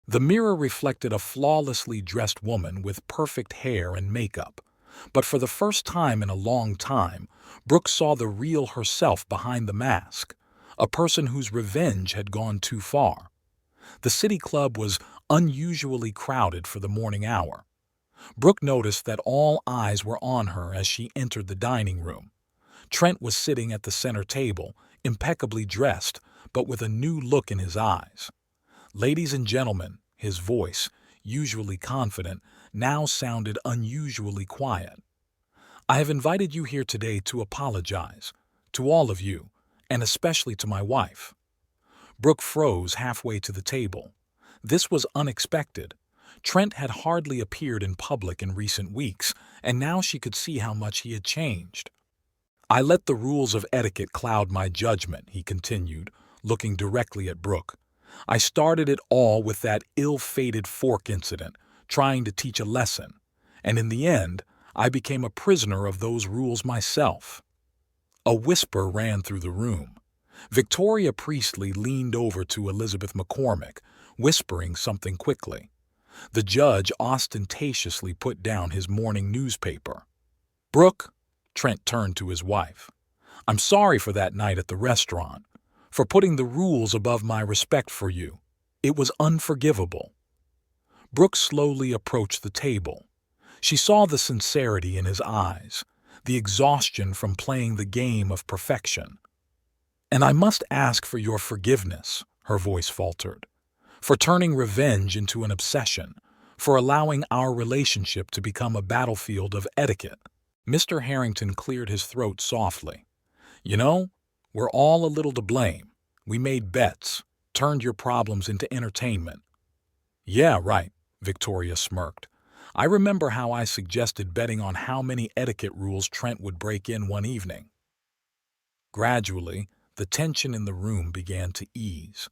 S1: The mirror reflected a flawlessly dressed woman with perfect hair and makeup. But for the first time in a long time, Brooke saw the real herself behind the mask, a person whose revenge had gone too far. The city club was unusually crowded for the morning hour. Brooke noticed that all eyes were on her as she entered the dining room. Trent was sitting at the center table, impeccably dressed, but with a new look in his eyes. "Ladies and gentlemen," his voice, usually confident, now sounded unusually quiet. "I have invited you here today to apologize, to all of you, and especially to my wife." Brooke froze halfway to the table. This was unexpected. Trent had hardly appeared in public in recent weeks, and now she could see how much he had changed. "I let the rules of etiquette cloud my judgment," he continued, looking directly at Brooke. "I started it all with that ill-fated fork incident, trying to teach a lesson, and in the end, I became a prisoner of those rules myself." A whisper ran through the room. Victoria Priestley leaned over to Elizabeth McCormick, whispering something quickly. The judge ostentatiously put down his morning newspaper. "Brooke," Trent turned to his wife, "I'm sorry for that night at the restaurant, for putting the rules above my respect for you. It was unforgivable." Brooke slowly approached the table. She saw the sincerity in his eyes, the exhaustion from playing the game of perfection. "And I must ask for your forgiveness," her voice faltered, "for turning revenge into an obsession, for allowing our relationship to become a battlefield of etiquette." Mr. Harrington cleared his throat softly. You know, we're all a little to blame. We made bets, turned your problems into entertainment. Yeah, right, Victoria smirked. I remember how I suggested betting on how many etiquette rules Trent would break in one evening. Gradually, the tension in the room began to ease.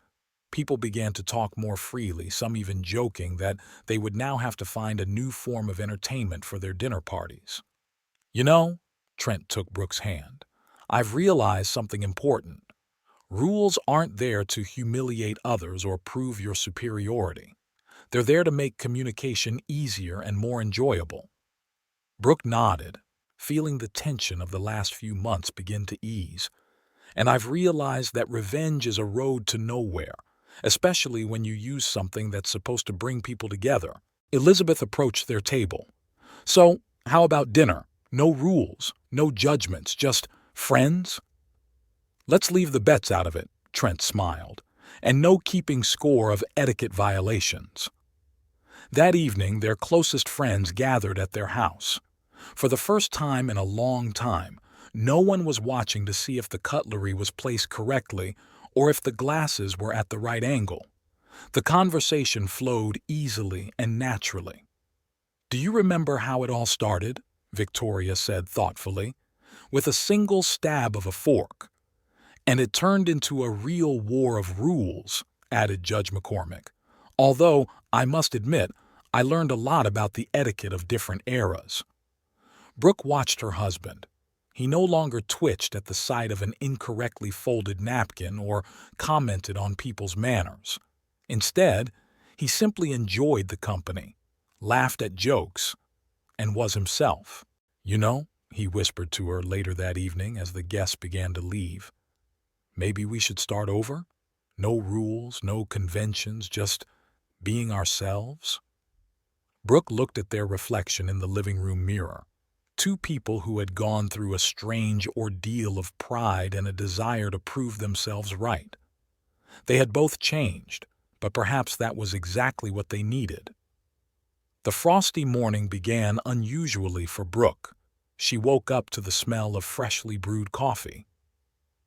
S1: People began to talk more freely, some even joking that they would now have to find a new form of entertainment for their dinner parties. You know, Trent took Brooke's hand, I've realized something important. Rules aren't there to humiliate others or prove your superiority. They're there to make communication easier and more enjoyable. Brooke nodded, feeling the tension of the last few months begin to ease. And I've realized that revenge is a road to nowhere, especially when you use something that's supposed to bring people together. Elizabeth approached their table. So, how about dinner? No rules, no judgments, just friends? Let's leave the bets out of it, Trent smiled, and no keeping score of etiquette violations. That evening, their closest friends gathered at their house. For the first time in a long time, no one was watching to see if the cutlery was placed correctly or if the glasses were at the right angle. The conversation flowed easily and naturally. Do you remember how it all started? Victoria said thoughtfully. With a single stab of a fork. And it turned into a real war of rules, added Judge McCormick. Although, I must admit, I learned a lot about the etiquette of different eras. Brooke watched her husband. He no longer twitched at the sight of an incorrectly folded napkin or commented on people's manners. Instead, he simply enjoyed the company, laughed at jokes, and was himself. You know, he whispered to her later that evening as the guests began to leave, maybe we should start over? No rules, no conventions, just being ourselves? Brooke looked at their reflection in the living room mirror. Two people who had gone through a strange ordeal of pride and a desire to prove themselves right. They had both changed, but perhaps that was exactly what they needed. The frosty morning began unusually for Brooke. She woke up to the smell of freshly brewed coffee.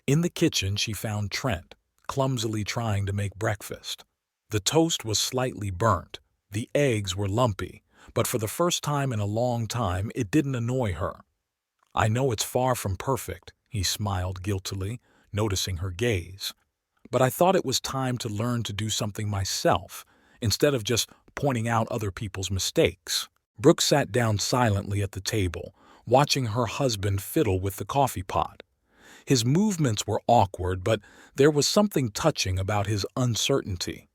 S1: In the kitchen, she found Trent, clumsily trying to make breakfast. The toast was slightly burnt, the eggs were lumpy, but for the first time in a long time, it didn't annoy her. I know it's far from perfect, he smiled guiltily, noticing her gaze. But I thought it was time to learn to do something myself, instead of just pointing out other people's mistakes. Brooke sat down silently at the table, watching her husband fiddle with the coffee pot. His movements were awkward, but there was something touching about his uncertainty.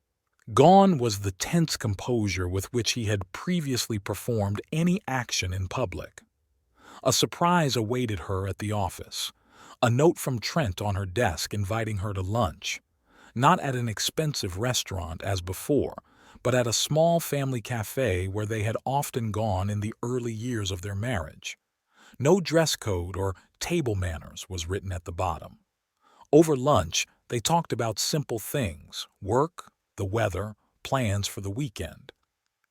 S1: Gone was the tense composure with which he had previously performed any action in public. A surprise awaited her at the office. A note from Trent on her desk inviting her to lunch. Not at an expensive restaurant as before, but at a small family cafe where they had often gone in the early years of their marriage. No dress code or table manners was written at the bottom. Over lunch, they talked about simple things, work, the weather, plans for the weekend.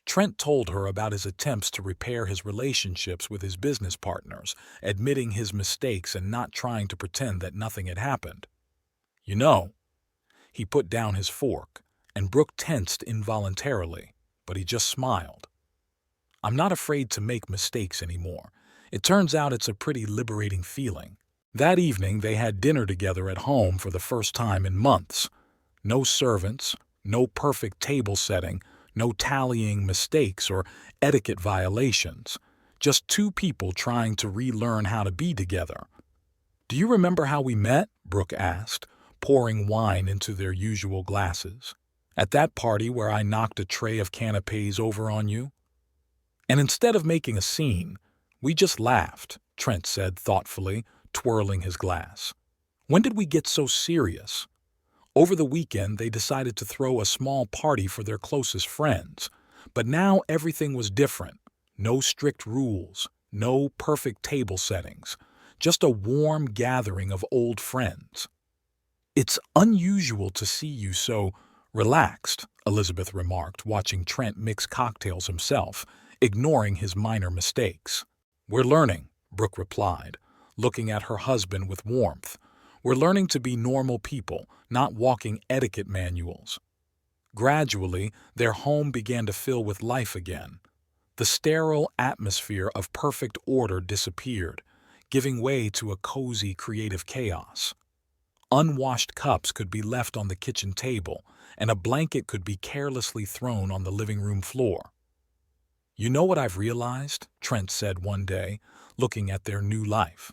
S1: Trent told her about his attempts to repair his relationships with his business partners, admitting his mistakes and not trying to pretend that nothing had happened. You know, he put down his fork, and Brooke tensed involuntarily, but he just smiled. I'm not afraid to make mistakes anymore. It turns out it's a pretty liberating feeling. That evening, they had dinner together at home for the first time in months. No servants, no perfect table setting, no tallying mistakes or etiquette violations. Just two people trying to relearn how to be together. Do you remember how we met? Brooke asked, pouring wine into their usual glasses. At that party where I knocked a tray of canapes over on you? And instead of making a scene, we just laughed, Trent said thoughtfully, twirling his glass. When did we get so serious? Over the weekend, they decided to throw a small party for their closest friends. But now everything was different. No strict rules, no perfect table settings, just a warm gathering of old friends. It's unusual to see you so relaxed, Elizabeth remarked, watching Trent mix cocktails himself, ignoring his minor mistakes. We're learning, Brooke replied, looking at her husband with warmth. "We're learning to be normal people, not walking etiquette manuals." Gradually, their home began to fill with life again. The sterile atmosphere of perfect order disappeared, giving way to a cozy creative chaos. Unwashed cups could be left on the kitchen table, and a blanket could be carelessly thrown on the living room floor. "You know what I've realized?" Trent said one day, looking at their new life.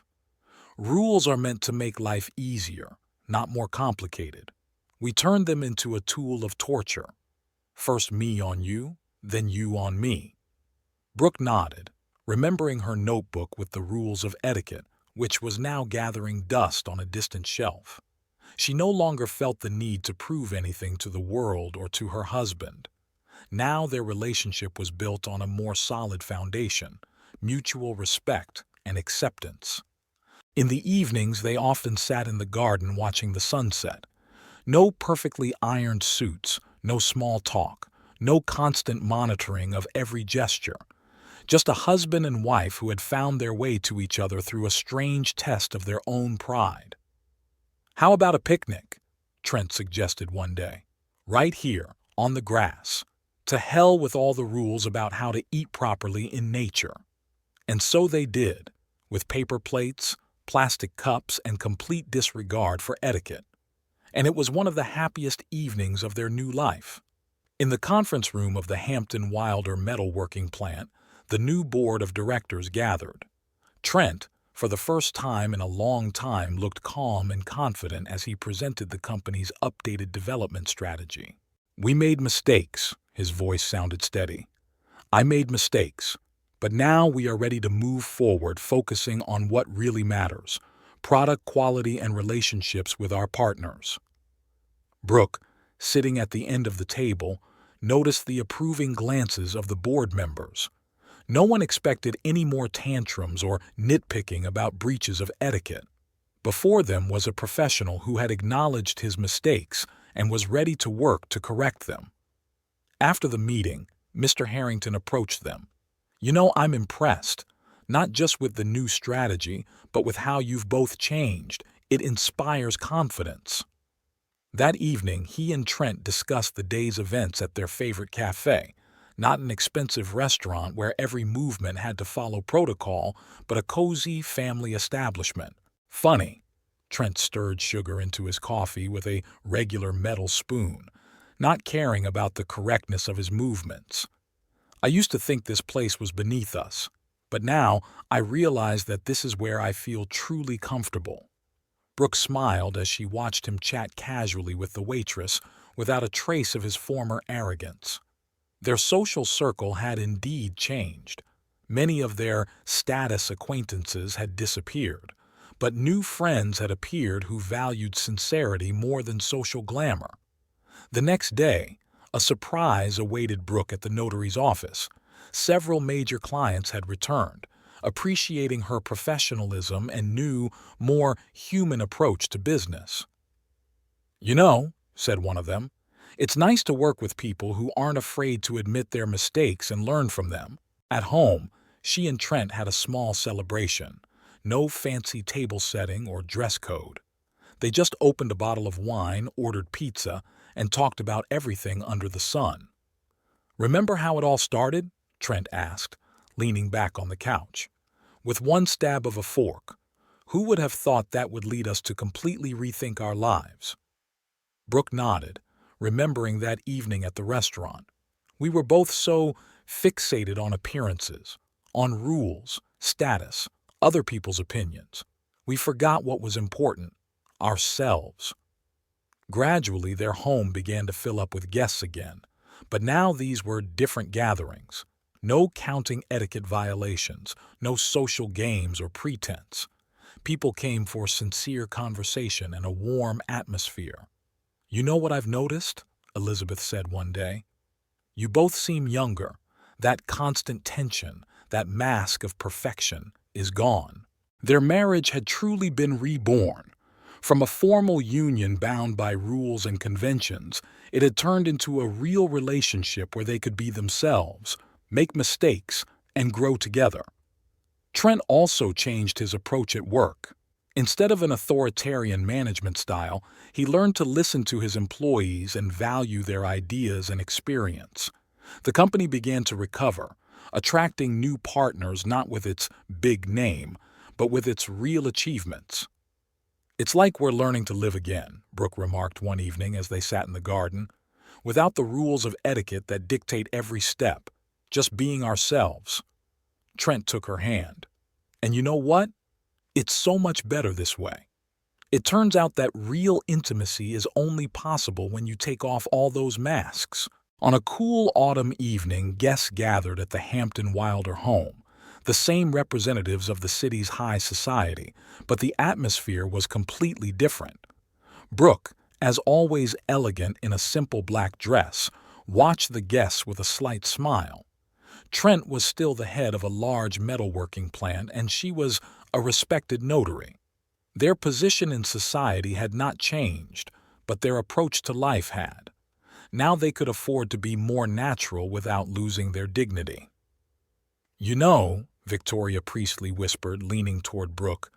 S1: "Rules are meant to make life easier, not more complicated. We turned them into a tool of torture. First me on you, then you on me." Brooke nodded, remembering her notebook with the rules of etiquette, which was now gathering dust on a distant shelf. She no longer felt the need to prove anything to the world or to her husband. Now their relationship was built on a more solid foundation, mutual respect and acceptance. In the evenings, they often sat in the garden watching the sunset. No perfectly ironed suits, no small talk, no constant monitoring of every gesture. Just a husband and wife who had found their way to each other through a strange test of their own pride. "How about a picnic?" Trent suggested one day. "Right here, on the grass. To hell with all the rules about how to eat properly in nature." And so they did, with paper plates, plastic cups, and complete disregard for etiquette. And it was one of the happiest evenings of their new life. In the conference room of the Hampton Wilder metalworking plant, the new board of directors gathered. Trent, for the first time in a long time, looked calm and confident as he presented the company's updated development strategy. "We made mistakes," his voice sounded steady. "I made mistakes, but now we are ready to move forward, focusing on what really matters: product quality and relationships with our partners." Brooke, sitting at the end of the table, noticed the approving glances of the board members. No one expected any more tantrums or nitpicking about breaches of etiquette. Before them was a professional who had acknowledged his mistakes and was ready to work to correct them. After the meeting, Mr. Harrington approached them. "You know, I'm impressed, not just with the new strategy, but with how you've both changed. It inspires confidence." That evening, he and Trent discussed the day's events at their favorite cafe, not an expensive restaurant where every movement had to follow protocol, but a cozy family establishment. "Funny." Trent stirred sugar into his coffee with a regular metal spoon, not caring about the correctness of his movements. "I used to think this place was beneath us, but now I realize that this is where I feel truly comfortable." Brooke smiled as she watched him chat casually with the waitress without a trace of his former arrogance. Their social circle had indeed changed. Many of their status acquaintances had disappeared, but new friends had appeared who valued sincerity more than social glamour. The next day, a surprise awaited Brooke at the notary's office. Several major clients had returned, appreciating her professionalism and new, more human approach to business. "You know," said one of them, "it's nice to work with people who aren't afraid to admit their mistakes and learn from them." At home, she and Trent had a small celebration. No fancy table setting or dress code. They just opened a bottle of wine, ordered pizza, and talked about everything under the sun. "Remember how it all started?" Trent asked, leaning back on the couch. "With one stab of a fork. Who would have thought that would lead us to completely rethink our lives?" Brooke nodded, remembering that evening at the restaurant. "We were both so fixated on appearances, on rules, status, other people's opinions. We forgot what was important: ourselves." Gradually, their home began to fill up with guests again, but now these were different gatherings. No counting etiquette violations, no social games or pretense. People came for sincere conversation and a warm atmosphere. "You know what I've noticed?" Elizabeth said one day. "You both seem younger. That constant tension, that mask of perfection, is gone." Their marriage had truly been reborn. From a formal union bound by rules and conventions, it had turned into a real relationship where they could be themselves, make mistakes, and grow together. Trent also changed his approach at work. Instead of an authoritarian management style, he learned to listen to his employees and value their ideas and experience. The company began to recover, attracting new partners not with its big name, but with its real achievements. "It's like we're learning to live again," Brooke remarked one evening as they sat in the garden, "without the rules of etiquette that dictate every step, just being ourselves." Trent took her hand. "And you know what? It's so much better this way. It turns out that real intimacy is only possible when you take off all those masks." On a cool autumn evening, guests gathered at the Hampton Wilder home, the same representatives of the city's high society, but the atmosphere was completely different. Brooke, as always elegant in a simple black dress, watched the guests with a slight smile. Trent was still the head of a large metalworking plant, and she was a respected notary. Their position in society had not changed, but their approach to life had. Now they could afford to be more natural without losing their dignity. "You know," Victoria Priestley whispered, leaning toward Brooke,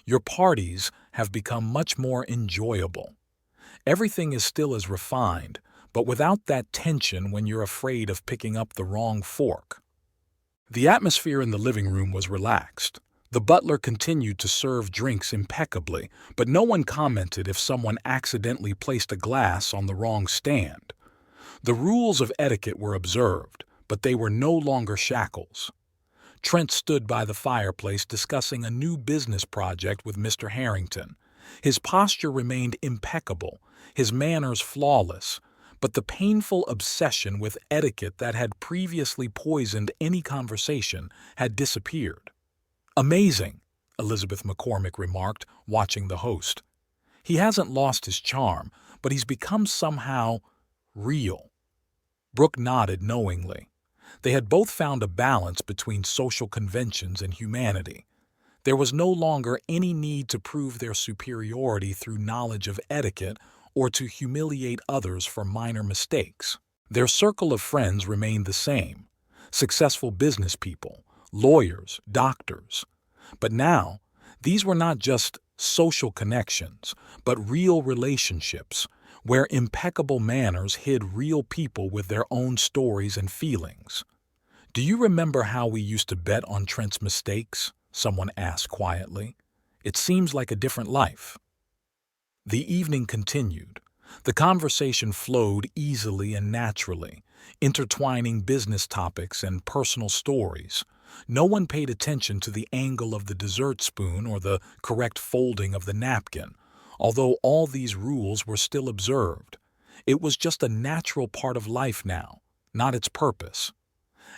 S1: "your parties have become much more enjoyable. Everything is still as refined, but without that tension when you're afraid of picking up the wrong fork." The atmosphere in the living room was relaxed. The butler continued to serve drinks impeccably, but no one commented if someone accidentally placed a glass on the wrong stand. The rules of etiquette were observed, but they were no longer shackles. Trent stood by the fireplace discussing a new business project with Mr. Harrington. His posture remained impeccable, his manners flawless, but the painful obsession with etiquette that had previously poisoned any conversation had disappeared. "Amazing," Elizabeth McCormick remarked, watching the host. "He hasn't lost his charm, but he's become somehow real." Brooke nodded knowingly. They had both found a balance between social conventions and humanity. There was no longer any need to prove their superiority through knowledge of etiquette or to humiliate others for minor mistakes. Their circle of friends remained the same: successful business people, lawyers, doctors. But now, these were not just social connections, but real relationships, where impeccable manners hid real people with their own stories and feelings. "Do you remember how we used to bet on Trent's mistakes?" someone asked quietly. "It seems like a different life." The evening continued. The conversation flowed easily and naturally, intertwining business topics and personal stories. No one paid attention to the angle of the dessert spoon or the correct folding of the napkin, although all these rules were still observed. It was just a natural part of life now, not its purpose.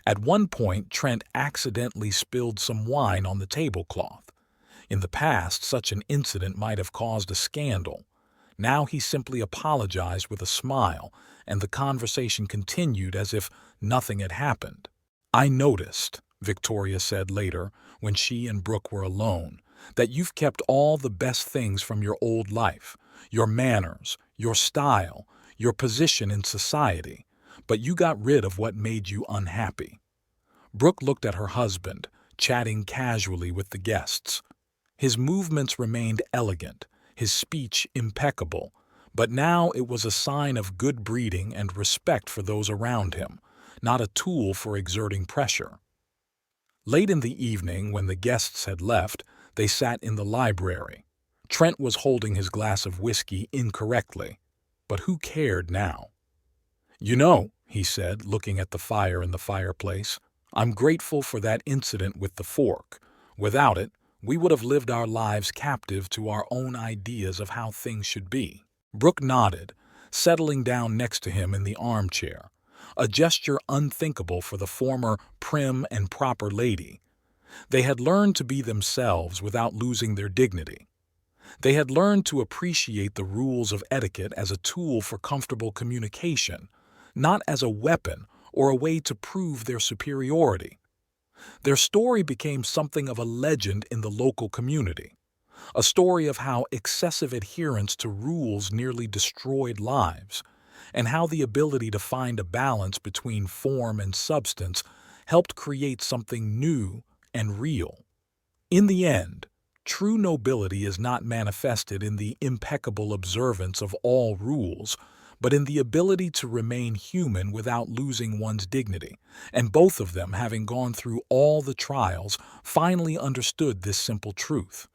S1: At one point, Trent accidentally spilled some wine on the tablecloth. In the past, such an incident might have caused a scandal. Now he simply apologized with a smile, and the conversation continued as if nothing had happened. "I noticed," Victoria said later, when she and Brooke were alone, "that you've kept all the best things from your old life, your manners, your style, your position in society, but you got rid of what made you unhappy." Brooke looked at her husband, chatting casually with the guests. His movements remained elegant, his speech impeccable, but now it was a sign of good breeding and respect for those around him, not a tool for exerting pressure. Late in the evening, when the guests had left, they sat in the library. Trent was holding his glass of whiskey incorrectly, but who cared now? "You know," he said, looking at the fire in the fireplace, "I'm grateful for that incident with the fork. Without it, we would have lived our lives captive to our own ideas of how things should be." Brooke nodded, settling down next to him in the armchair, a gesture unthinkable for the former prim and proper lady. They had learned to be themselves without losing their dignity. They had learned to appreciate the rules of etiquette as a tool for comfortable communication, not as a weapon or a way to prove their superiority. Their story became something of a legend in the local community, a story of how excessive adherence to rules nearly destroyed lives, and how the ability to find a balance between form and substance helped create something new and real. In the end, true nobility is not manifested in the impeccable observance of all rules, but in the ability to remain human without losing one's dignity, and both of them, having gone through all the trials, finally understood this simple truth.